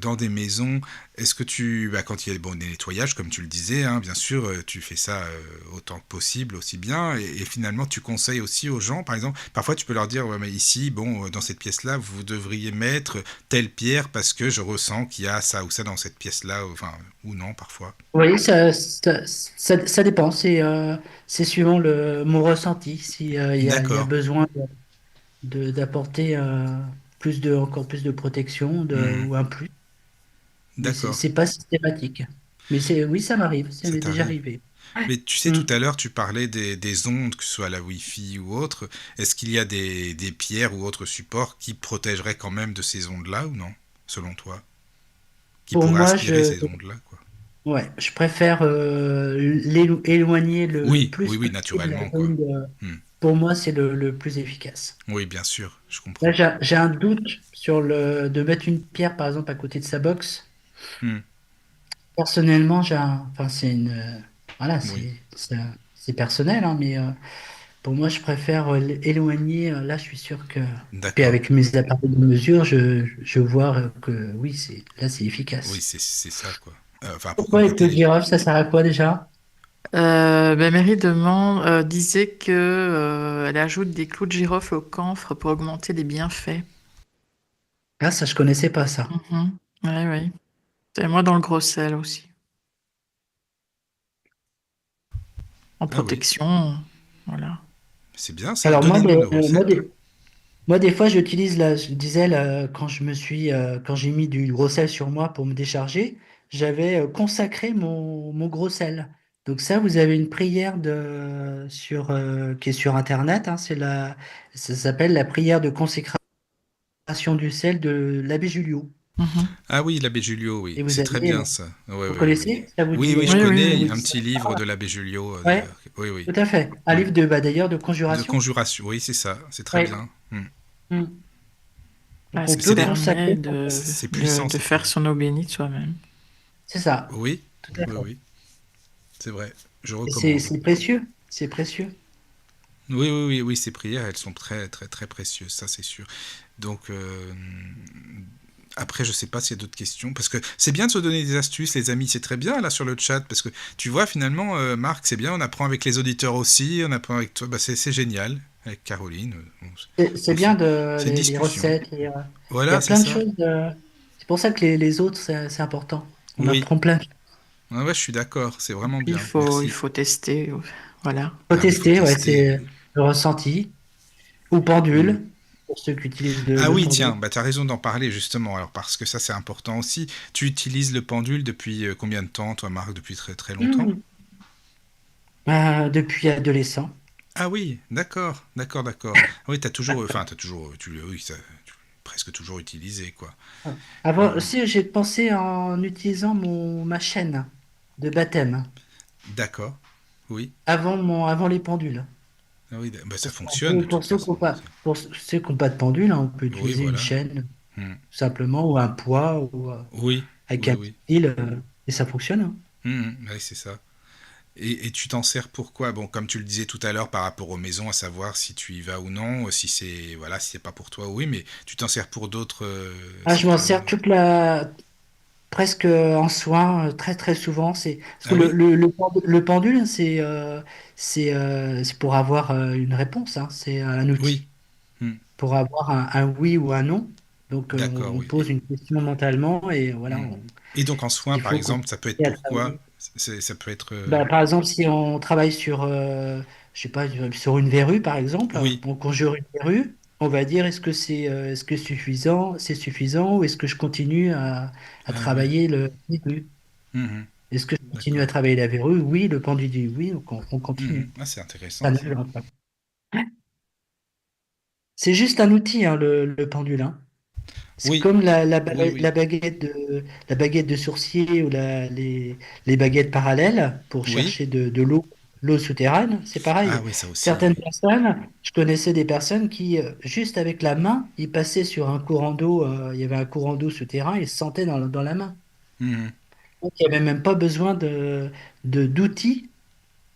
dans des maisons, est-ce que bah, quand il y a bon, des nettoyages, comme tu le disais, hein, bien sûr, tu fais ça autant que possible, aussi bien, et finalement, tu conseilles aussi aux gens, par exemple, parfois tu peux leur dire, ouais, mais ici, bon, dans cette pièce-là, vous devriez mettre telle pierre parce que je ressens qu'il y a ça ou ça dans cette pièce-là, enfin, ou non, parfois. Oui, ça dépend. C'est suivant mon ressenti. Si, il y a D'accord. besoin d'apporter encore plus de protection Mhm. ou un plus. Mais D'accord. c'est pas systématique. Mais oui, ça m'arrive. Ça Ça m'est déjà t'arrive. arrivé. Mais tu sais, Mm. tout à l'heure, tu parlais des ondes, que ce soit la Wi-Fi ou autre. Est-ce qu'il y a des pierres ou autres supports qui protégeraient quand même de ces ondes-là ou non, selon toi? Qui Pour pourraient moi, aspirer ces ondes-là, quoi? ouais, je préfère éloigner le Oui, plus oui, oui, possible la naturellement, quoi. zone Hmm. pour moi, c'est le plus efficace. Oui, bien sûr, je Là, comprends. j'ai un doute sur de mettre une pierre, par exemple, à côté de sa box. Hmm. Personnellement, enfin, voilà, Oui, c'est personnel, hein, mais pour moi, je préfère éloigner. Là, je suis sûr que. Puis d'accord. avec mes appareils de mesure, je vois que oui, là, c'est Oui, efficace. c'est ça, quoi. Enfin, pour Pourquoi les clous de compléter. girofle, ça sert à quoi déjà? Mary disait que elle ajoute des clous de girofle au camphre pour augmenter les bienfaits. Ah, ça, je connaissais pas ça. Mhm. Ouais, oui. Et moi dans le gros sel aussi. En Ah oui, protection, voilà. c'est bien ça. Alors moi, Donnez-nous une recette. moi, des fois, je disais là, quand j'ai mis du gros sel sur moi pour me décharger, j'avais consacré mon gros sel. Donc ça, vous avez une prière qui est sur Internet, hein, ça s'appelle la prière de consécration du sel de l'abbé Julio. Mhm. Ah oui, l'abbé Julio, oui, Et c'est très bien ça. Oui, vous oui, oui, oui. connaissez? Ça vous Oui, dit, oui, je Oui, oui, connais oui. un petit livre de l'abbé Julio, ouais, oui, oui. tout à fait. Un Hmm. livre d'ailleurs de De conjuration. conjuration, oui, c'est ça, c'est très Ouais. bien. Hmm. Mm. Bah, Donc ça on Mais c'est peut permet consacrer, c'est puissant de cette faire prière. son eau bénite soi-même. c'est ça, Oui, tout à oui, fait. oui, c'est vrai. Je Et recommande. c'est précieux, c'est précieux. Oui, oui, oui, oui, ces prières, elles sont très, très, très précieuses, ça c'est sûr. Donc, après, je sais pas s'il y a d'autres questions, parce que c'est bien de se donner des astuces, les amis, c'est très bien là sur le chat, parce que tu vois, finalement, Marc, c'est bien, on apprend avec les auditeurs aussi, on apprend avec toi, bah, c'est génial, avec Caroline C'est bien aussi. de C'est une les discussion. recettes. Il y Voilà, a c'est plein de ça. choses. C'est pour ça que les autres, c'est important. On Oui, apprend plein de choses. ouais, ouais, je suis d'accord, c'est vraiment Il bien, faut, il merci. faut tester. Voilà. Faut Ah oui, il faut tester, ouais, tester, c'est oui. le ressenti. Ou Hmm. pendule, pour ceux qui utilisent Ah le oui, pendule. tiens, bah, tu as raison d'en parler justement, alors parce que ça c'est important aussi. Tu utilises le pendule depuis combien de temps, toi Marc? Depuis très très longtemps? Hmm. Depuis adolescent. Ah oui, d'accord, d'accord, d'accord. Ah oui, t'as toujours, enfin t'as toujours, oui, ça, presque toujours utilisé quoi. Avant, Mhm. aussi, j'ai pensé en utilisant ma chaîne de baptême. D'accord, oui. Avant les pendules. Ah oui, bah, ça Parce que fonctionne de toute façon. pour ceux qui n'ont pas de pendule, hein, on peut Oui, utiliser une voilà. chaîne, Hmm. tout simplement, ou un poids, ou Oui, avec oui, un oui. fil, et ça fonctionne, hein. Oui, c'est ça. Et tu t'en sers pourquoi? Bon, comme tu le disais tout à l'heure par rapport aux maisons, à savoir si tu y vas ou non, si c'est voilà, si c'est pas pour toi, oui, mais tu t'en sers pour d'autres Ah, je m'en situations. sers presque en soin, très très souvent. Parce que Ah oui? le pendule, c'est pour avoir une réponse, hein. C'est un Oui. outil Hmm. pour avoir un oui ou un non. Donc D'accord, on oui. pose une question mentalement et voilà, Hmm. Et donc en soins, il par faut exemple, ça peut être continuer à pourquoi? travailler. Ça peut être. Par exemple, si on travaille je sais pas, sur une verrue, par exemple, Oui. on conjure une verrue, on va dire est-ce que c'est suffisant ou est-ce que je continue à Ah oui. travailler le verrue? Mhm. Est-ce que je continue à D'accord. travailler la verrue? Oui, le pendu dit oui, donc on Mhm. continue. Ah, c'est Ça intéressant ne ça. gêne pas. C'est juste un outil, hein, le pendule, hein. C'est Oui. comme Oui, oui. la baguette de sourcier ou les baguettes parallèles pour Oui. chercher de l'eau souterraine. C'est Ah pareil. oui, ça aussi, Certaines oui. personnes, je connaissais des personnes qui, juste avec la main, ils passaient sur un courant d'eau, il y avait un courant d'eau souterrain, ils se sentaient dans la main. Mhm. Donc, il n'y avait même pas besoin d'outils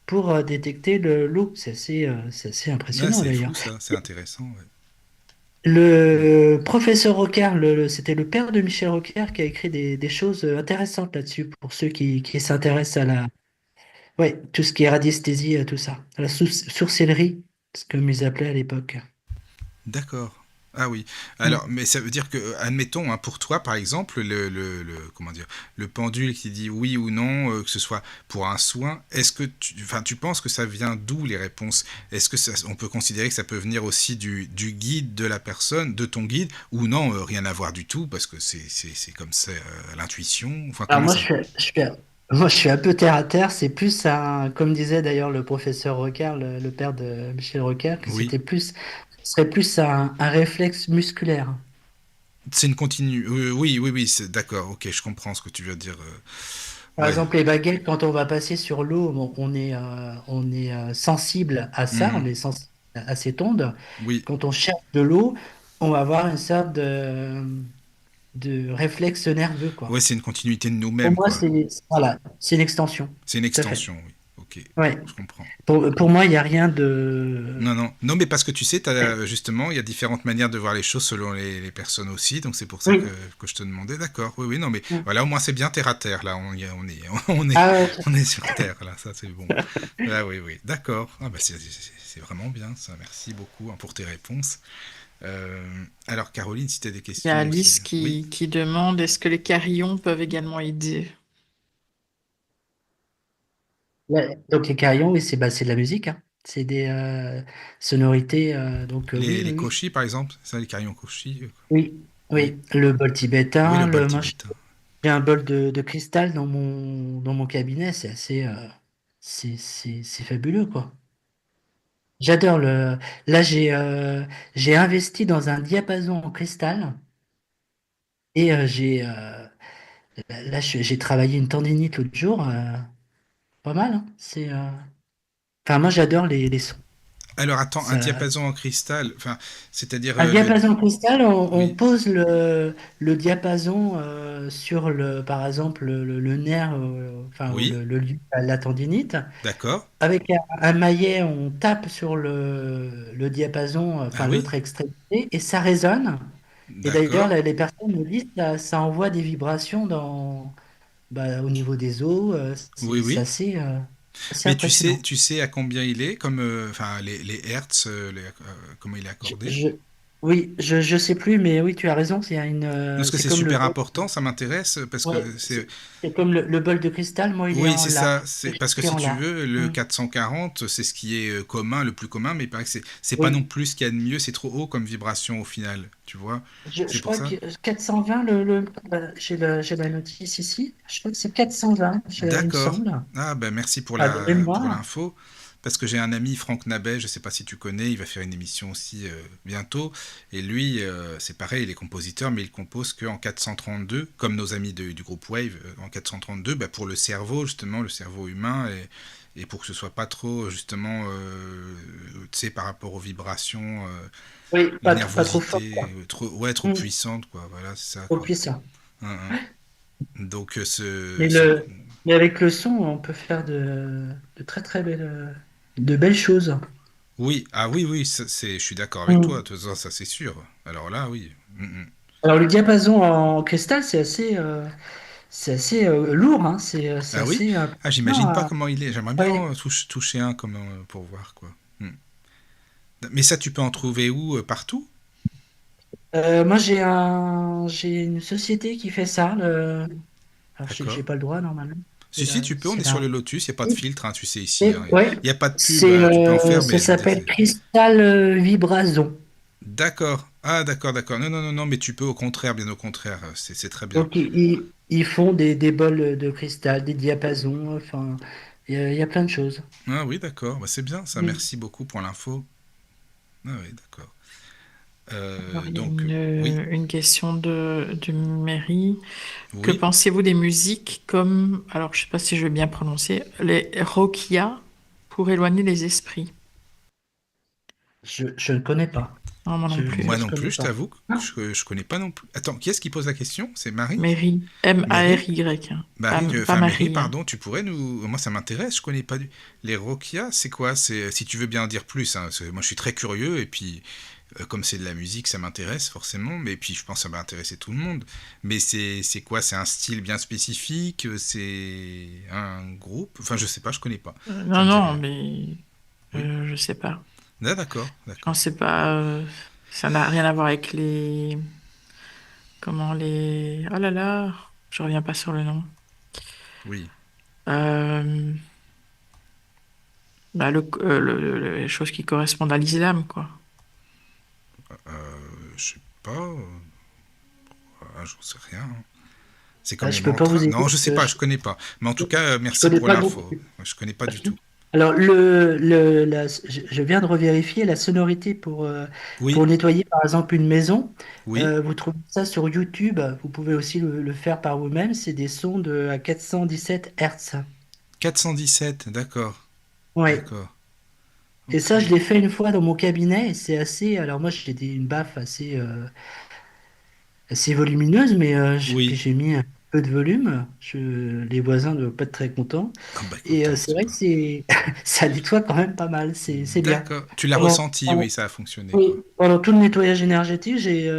pour détecter l'eau. C'est assez Ah, impressionnant c'est fou d'ailleurs. ça, c'est intéressant, ouais. Hmm. Le professeur Rocard, c'était le père de Michel Rocard qui a écrit des choses intéressantes là-dessus pour ceux qui s'intéressent ouais, tout ce qui est radiesthésie, tout ça, à la sourcellerie, ce comme ils appelaient à l'époque. D'accord. Ah oui. Mm. Alors, mais ça veut dire que, admettons, hein, pour toi, par exemple, comment dire, le pendule qui dit oui ou non, que ce soit pour un soin, est-ce que enfin, tu penses que ça vient d'où les réponses? Est-ce que on peut considérer que ça peut venir aussi du guide de la personne, de ton guide, ou non, rien à voir du tout, parce que c'est comme ça, l'intuition. Enfin, Alors comment ça? moi, je suis un peu terre à terre. C'est plus comme disait d'ailleurs le professeur Rocard, le père de Michel Rocard, que Oui. ce serait plus un réflexe musculaire. C'est une continue. Oui, oui, oui, c'est d'accord. Ok, je comprends ce que tu veux dire. Par Ouais. exemple, les baguettes, quand on va passer sur l'eau, bon, on est sensible à ça, on Mhm. est sensible à cette onde. Oui. Quand on cherche de l'eau, on va avoir une sorte de réflexe nerveux, Ouais, quoi. c'est une continuité de Pour nous-mêmes, moi, quoi. voilà, c'est une extension. C'est une Tout à fait. extension, oui. Ok, Ouais. je comprends. Pour moi, il n'y a rien de. Non, non. Non, mais parce que tu sais, Ouais. justement, il y a différentes manières de voir les choses selon les personnes aussi. Donc c'est pour ça Oui. que je te demandais. D'accord. Oui, oui, non, mais Mm. voilà, au moins c'est bien terre à terre. Là, on est, Ah ouais, on est sur terre. Là, ça c'est bon. Là, oui, oui. D'accord. Ah, bah, c'est vraiment bien ça. Merci beaucoup hein, pour tes réponses. Alors, Caroline, si tu as des Il y a questions aussi. Alice Oui. qui demande est-ce que les carillons peuvent également aider? ouais. Donc les carillons, oui, c'est de la musique, hein. C'est des sonorités. Donc oui, Les oui, oui. kochis, par exemple, ça, les carillons kochis. Oui, Oui. oui. Le bol Oui, le tibétain, bol moi, j'ai tibétain. un bol de cristal dans mon cabinet. C'est fabuleux, quoi. J'adore le. Là, j'ai investi dans un diapason en cristal et j'ai travaillé une tendinite l'autre jour. Pas mal, hein. Enfin, moi, j'adore les sons. Alors attends, un Ça... diapason en cristal, enfin, c'est-à-dire Un diapason en cristal, on oui, pose le diapason. sur par exemple, le nerf, enfin, ou Oui, le lieu, la tendinite. d'accord. Avec un maillet, on tape sur le diapason, Ah enfin oui, l'autre extrémité, et ça résonne. Et d'ailleurs, d'accord. les personnes me disent que ça envoie des vibrations au niveau des os. Oui, C'est oui. assez Mais impressionnant. tu sais à combien il est, comme, enfin, les hertz, comment il est Je, accordé? je- oui, je sais plus, mais oui, tu as raison. Parce que C'est c'est comme le super bol. important, ça m'intéresse, parce Ouais, que c'est... c'est comme le bol de cristal. Moi, il est Oui, en c'est La. ça. Et C'est je parce que suis si en tu La. veux, le Hmm. 440, c'est ce qui est commun, le plus commun, mais il paraît que c'est pas non Oui. plus ce qu'il y a de mieux, c'est trop haut comme vibration au final, tu vois? C'est Je pour crois que ça? 420, j'ai la notice ici. Je crois que c'est 420, il me D'accord. semble. Ah ben merci Ah, de pour mémoire. l'info. Parce que j'ai un ami, Franck Nabet, je sais pas si tu connais, il va faire une émission aussi bientôt. Et lui, c'est pareil, il est compositeur, mais il compose qu'en 432, comme nos amis du groupe Wave, en 432, bah, pour le cerveau, justement, le cerveau humain, et pour que ce soit pas trop, justement, tu sais, par rapport aux vibrations, Oui, les pas trop fort, nervosités, quoi. trop, ouais, trop Hmm. puissantes, quoi. Voilà, c'est ça, Trop quoi. puissant. Hein, hein. Donc, Mais mais avec le son, on peut faire de très très belles choses. oui, ah oui, oui, je suis d'accord avec toi, Hmm. de toute façon, ça c'est sûr. Alors là, oui. Alors le diapason en cristal, c'est assez lourd, hein. C'est Ah oui? assez Ah, j'imagine pas impressionnant. comment il est. J'aimerais bien Ouais. toucher un comme, pour voir, quoi. Mm. Mais ça, tu peux en trouver où? Partout? Moi, j'ai une société qui fait ça. Alors, j'ai D'accord. pas le droit normalement. Si, si, tu peux, on est C'est sur là. le Lotus, il n'y a pas de filtre, hein, tu sais, ici. Hein. Ouais, Il n'y a pas de pub, tu peux en faire, ça mais s'appelle Cristal Vibrason. d'accord. Ah, d'accord, d'accord. Non, non, non, non, mais tu peux au contraire, bien au contraire, c'est très bien. Donc, ils font des bols de cristal, des diapasons, enfin, il y a plein de choses. Ah oui, d'accord, bah, c'est bien ça, Mm. merci beaucoup pour l'info. Ah oui, d'accord. Alors, il y a Donc, oui, une question de mairie. Que oui. pensez-vous des musiques comme, alors je sais pas si je vais bien prononcer, les roquia pour éloigner les esprits? Je ne connais pas. Non, moi non Moi plus. Je non connais plus, je pas. t'avoue que Ah, je connais pas non plus. Attends, qui est-ce qui pose la question? C'est Marie? Mairie, Marie? M-A-R-Y, hein. Marie, Pas enfin Marie, Marie, hein. pardon, tu pourrais nous... Moi ça m'intéresse, je connais pas du... Les Rokia, c'est quoi? C'est si tu veux bien en dire plus, hein, parce que moi je suis très curieux, et puis comme c'est de la musique, ça m'intéresse forcément, mais puis je pense que ça va intéresser tout le monde. Mais c'est quoi? C'est un style bien spécifique? C'est un groupe? Enfin je sais pas, je connais pas. Ça Non, me dit non, rien. mais Oui. je sais pas. Ah, d'accord, Je pense d'accord. que c'est pas, ça n'a rien à voir avec oh là là, je reviens pas sur le nom. Oui. Euh, bah, les choses qui correspondent à l'islam, quoi. Je sais pas. J'en sais rien. C'est comme les je peux pas vous mantras. aider Non, je parce sais que pas, je connais pas. Mais en tout cas, je merci connais pour pas beaucoup. l'info. Je connais pas du tout. Alors, je viens de revérifier la sonorité pour Oui, nettoyer, par exemple, une maison. oui. Vous trouvez ça sur YouTube. Vous pouvez aussi le faire par vous-même. C'est des sons à 417 Hertz. 417, d'accord. Ouais. D'accord. Et Ok. ça, je l'ai fait une fois dans mon cabinet. Et c'est assez. Alors, moi, j'ai une baffe assez volumineuse, mais Oui. j'ai mis un peu de volume. Les voisins ne doivent pas être très contents. Ah bah Et écoute, c'est c'est vrai que pas. ça nettoie quand même pas mal. C'est bien. D'accord. Tu l'as Pendant, ressenti, oui, pendant- ça a fonctionné, oui, quoi. pendant tout le nettoyage énergétique, j'ai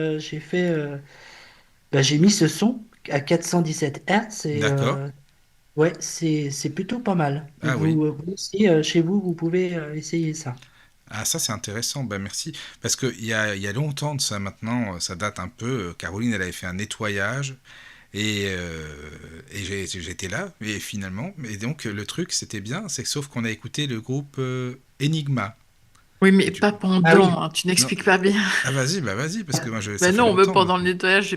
mis ce son à 417 Hertz et D'accord. ouais, c'est plutôt pas mal. Donc Ah oui. vous aussi, chez vous, vous pouvez essayer ça. Ah, ça, c'est intéressant. Bah, merci. Parce qu'il y a longtemps de ça maintenant, ça date un peu. Caroline, elle avait fait un nettoyage. Et j'étais là, et finalement. Et donc, le truc, c'était bien, c'est que sauf qu'on a écouté le groupe Enigma. Oui, mais Tu- pas Ah oui. pendant, hein. Tu Non. n'expliques pas bien. Ah, vas-y, bah vas-y, parce que moi, ça Ben fait non, même longtemps pendant le maintenant. nettoyage,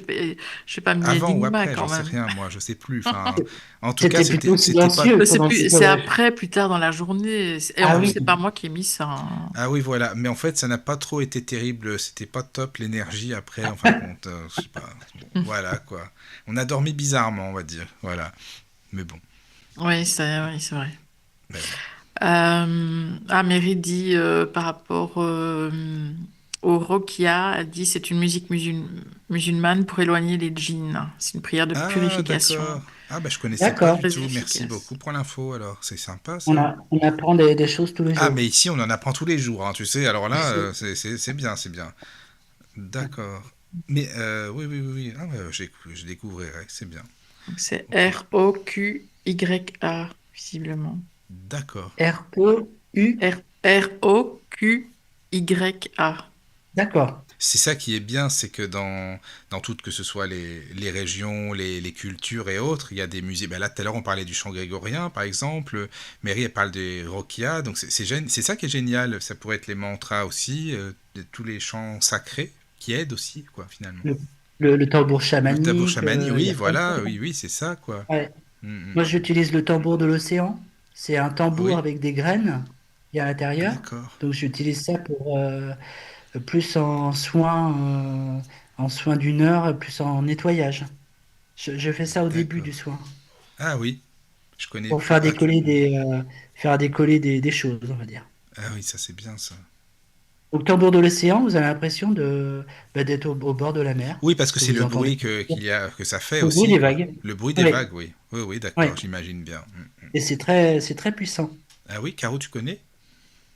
j'ai pas mis Avant ou Enigma après, quand j'en sais même. rien, moi, je sais plus. Enfin, en tout cas, C'était plutôt c'était pas. Mais silencieux pendant le c'est nettoyage. après, plus tard dans la journée. Et en Ah plus, oui. c'est pas moi qui ai mis ça, hein. Ah oui, voilà. Mais en fait, ça n'a pas trop été terrible. C'était pas top l'énergie après, en fin de compte. Je sais pas. Bon, voilà, quoi. On a dormi bizarrement, on va dire. Voilà. Mais bon. Oui, c'est vrai. Ben oui. Mary dit par rapport au Rokia. Elle dit c'est une musique musulmane pour éloigner les djinns. C'est une prière de Ah, purification. d'accord. Ah, bah, je connaissais pas D'accord. du Très tout. Merci efficace. beaucoup pour l'info, alors. C'est sympa, On ça. on apprend des choses tous les Ah, jours. mais ici, on en apprend tous les jours, hein, tu sais. Alors là, c'est bien, c'est bien. D'accord. Mais, oui, oui, oui, oui. Ah, ouais, je découvrirai, c'est bien. Donc c'est Ok. Roqya, visiblement. D'accord. REU. Roqya. D'accord. C'est ça qui est bien, c'est que dans toutes, que ce soit les régions, les cultures et autres, il y a des musées. Ben là, tout à l'heure, on parlait du chant grégorien, par exemple. Mary, elle parle des rokia. Donc, c'est ça qui est génial. Ça pourrait être les mantras aussi, tous les chants sacrés qui aident aussi, quoi, finalement. Le, le tambour Le tabor chamanique, chamani, il y oui, a plein de voilà, choses. oui, oui, c'est ça, quoi. Ouais. Mm, mm. Moi, j'utilise le tambour de l'océan. C'est un tambour Oui, avec des graines qui est à ah, l'intérieur. d'accord. Donc, j'utilise ça pour plus en soin d'une heure, plus en nettoyage. Je fais ça au début D'accord. du soin Ah oui, je connais pour plus. faire faire décoller des choses, on va dire. Ah oui, ça c'est bien ça. Au tambour de l'océan, vous avez l'impression d'être au bord de la mer, Oui, parce parce que que c'est vous le entendez bruit qu'il y a, que ça fait le bruit aussi, des quoi. vagues. Le bruit des Oui, vagues, oui. Oui, oui, oui. d'accord, j'imagine bien. Mm. Et c'est très puissant. Ah oui, Caro, tu connais?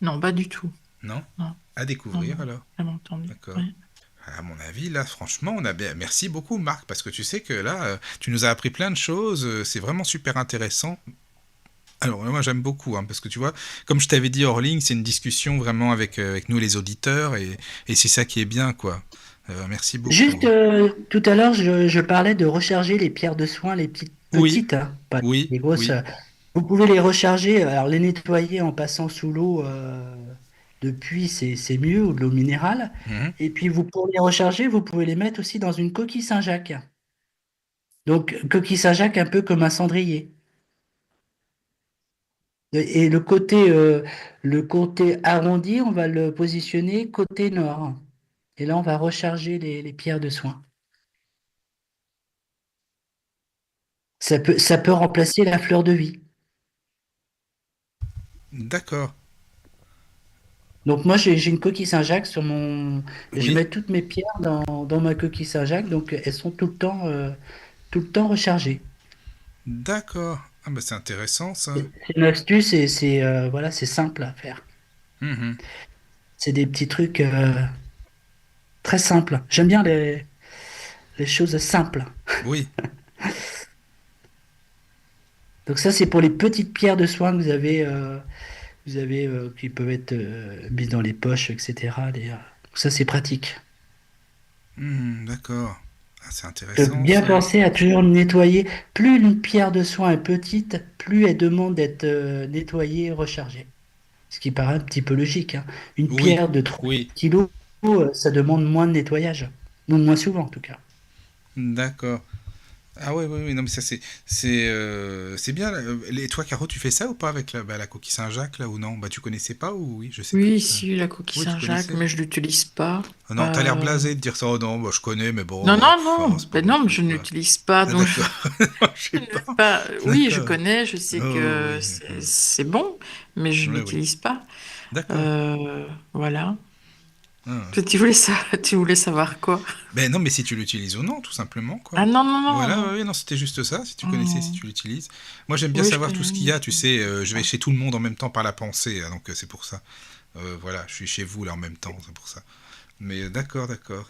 Non, pas du tout. Non? Non, À non, découvrir non. alors. Jamais entendu. D'accord. Ouais. À mon avis, là, franchement, on a bien. Merci beaucoup, Marc, parce que tu sais que là, tu nous as appris plein de choses. C'est vraiment super intéressant. Alors, moi, j'aime beaucoup, hein, parce que tu vois, comme je t'avais dit hors ligne, c'est une discussion vraiment avec nous, les auditeurs, et c'est ça qui est bien, quoi. Merci Juste beaucoup. tout à l'heure, je parlais de recharger les pierres de soin, les petites Oui, petites, hein, pas oui, les grosses. oui. Vous pouvez les recharger, alors les nettoyer en passant sous l'eau de puits, c'est mieux, ou de l'eau minérale. Mhm. Et puis vous pour les recharger, vous pouvez les mettre aussi dans une coquille Saint-Jacques. Donc coquille Saint-Jacques un peu comme un cendrier. Et le côté arrondi, on va le positionner côté nord. Et là, on va recharger les pierres de soin. Ça peut remplacer la fleur de vie. D'accord. Donc moi, j'ai une coquille Saint-Jacques sur mon... Je Oui, mets toutes mes pierres dans ma coquille Saint-Jacques, donc elles sont tout le temps rechargées. d'accord. Ah bah c'est intéressant ça. C'est une astuce et voilà, c'est simple à faire. Mhm. C'est des petits trucs très simples. J'aime bien les choses simples. Oui, Donc ça, c'est pour les petites pierres de soin que vous avez qui peuvent être mises dans les poches, etc. Ça, c'est pratique. mhm, d'accord. Ah, c'est Donc, intéressant bien ça. penser à toujours nettoyer. Plus une pierre de soin est petite, plus elle demande d'être nettoyée et rechargée. Ce qui paraît un petit peu logique, hein. Une Oui, pierre de 3 oui, kilos, ça demande moins de nettoyage. Ou moins souvent, en tout cas. d'accord. Ah ouais, ouais, ouais, non mais ça c'est bien. Et toi, Caro, tu fais ça ou pas avec la coquille Saint-Jacques là ou non? Bah tu connaissais pas ou oui, je sais plus. Oui, si, la coquille Oui, tu Saint-Jacques, connaissais. mais je l'utilise pas. Ah non, t'as l'air Euh, blasé de dire ça. Oh non, bah je connais, mais Non, bon, non, oh, non, c'est pas ben non non, mais plus je ne quoi. l'utilise pas, Ah donc d'accord. Je je sais ne pas. vais pas. Oui, je D'accord. connais, je sais Oh que oui. c'est bon, mais je ne Oui, oui. l'utilise pas. D'accord. Voilà. Ah. Tu voulais savoir quoi? Ben non, mais si tu l'utilises ou non, tout simplement, Ah quoi. non, non, non, Voilà, non. ouais, ouais, non, c'était juste ça, si tu connaissais, si Hmm. tu l'utilises. Moi, j'aime bien Oui, je savoir tout ce connais, qu'il y mais a, je tu ne sais, l'utilise je vais pas. chez tout le monde en même temps par la pensée, hein, donc c'est pour ça. Voilà, je suis chez vous là en même temps, c'est pour ça. Mais d'accord, d'accord.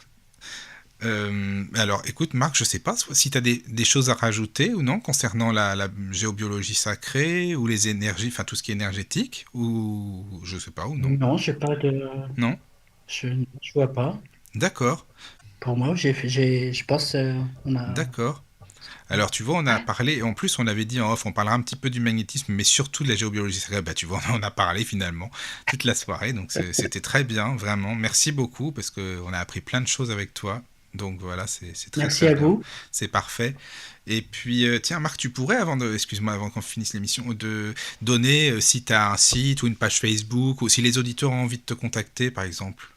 Alors, écoute, Marc, je sais pas si tu as des choses à rajouter ou non concernant la géobiologie sacrée ou les énergies, enfin tout ce qui est énergétique, ou je sais pas, ou non. Non, j'ai pas de... Non? Je vois pas. D'accord, Pour moi, je pense on a... d'accord. Alors, tu vois, on a parlé, en plus, on avait dit en off, on parlera un petit peu du magnétisme, mais surtout de la géobiologie sacrée. Bah, tu vois, on en a parlé finalement toute la soirée, donc c'était très bien, vraiment. Merci beaucoup, parce qu'on a appris plein de choses avec toi. Donc voilà, c'est très Merci très à bien, vous. c'est parfait. Et puis, tiens, Marc, tu pourrais, excuse-moi, avant qu'on finisse l'émission, de donner si tu as un site ou une page Facebook, ou si les auditeurs ont envie de te contacter, par exemple.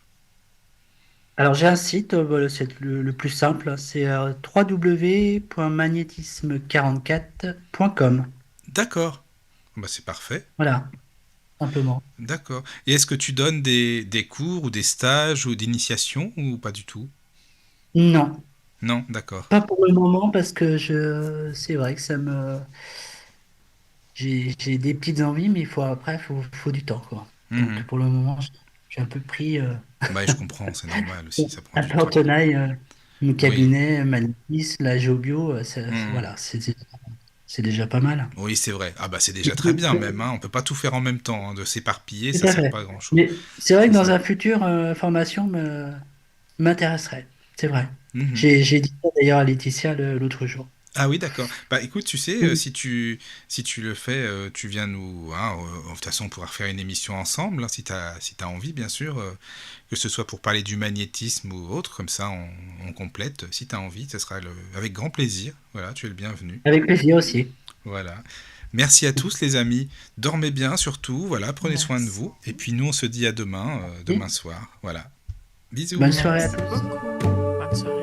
Alors, j'ai un site, voilà, c'est le plus simple, hein, c'est www.magnétisme44.com. D'accord, bah, c'est parfait. Voilà. simplement. D'accord. Et est-ce que tu donnes des cours ou des stages ou d'initiation ou pas du tout? Non, Non, d'accord. pas pour le moment parce que c'est vrai que j'ai des petites envies, mais faut du temps, quoi. Donc Mhm. pour le moment, je suis un peu pris, Bah, je comprends, c'est normal aussi, ça prend un du peu en temps. tenaille, mon Oui. cabinet, ma liste, la Géobio, Mhm. voilà, c'est déjà pas mal. Oui, c'est vrai. Ah bah c'est Et déjà très puis, bien même, hein. On peut pas tout faire en même temps, hein. De s'éparpiller, tout ça à sert fait. pas à grand-chose. Mais c'est vrai C'est que dans ça. un futur, formation m'intéresserait. C'est vrai. Mhm. J'ai dit ça d'ailleurs à Laetitia l'autre jour. Ah oui, d'accord. Bah écoute, tu sais, Mm. si tu le fais, tu viens nous, hein, de toute façon, on pourra faire une émission ensemble, hein, si t'as envie, bien sûr, que ce soit pour parler du magnétisme ou autre, comme ça, on complète. Si t'as envie, ce sera avec grand plaisir. Voilà, tu es le bienvenu. Avec plaisir aussi. Voilà. Merci à tous, les amis. Dormez bien, surtout. Voilà, prenez soin de Merci. vous. Et puis nous, on se dit à demain, demain Oui. soir. Voilà. Bisous. Bonne soirée à Merci tous. beaucoup. Bonne soirée.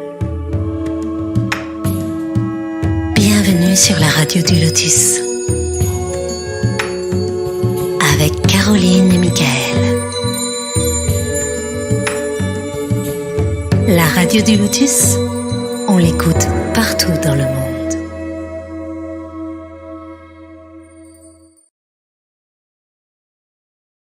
Bienvenue sur la radio du Lotus avec Caroline et Michael. La radio du Lotus, on l'écoute partout dans le monde.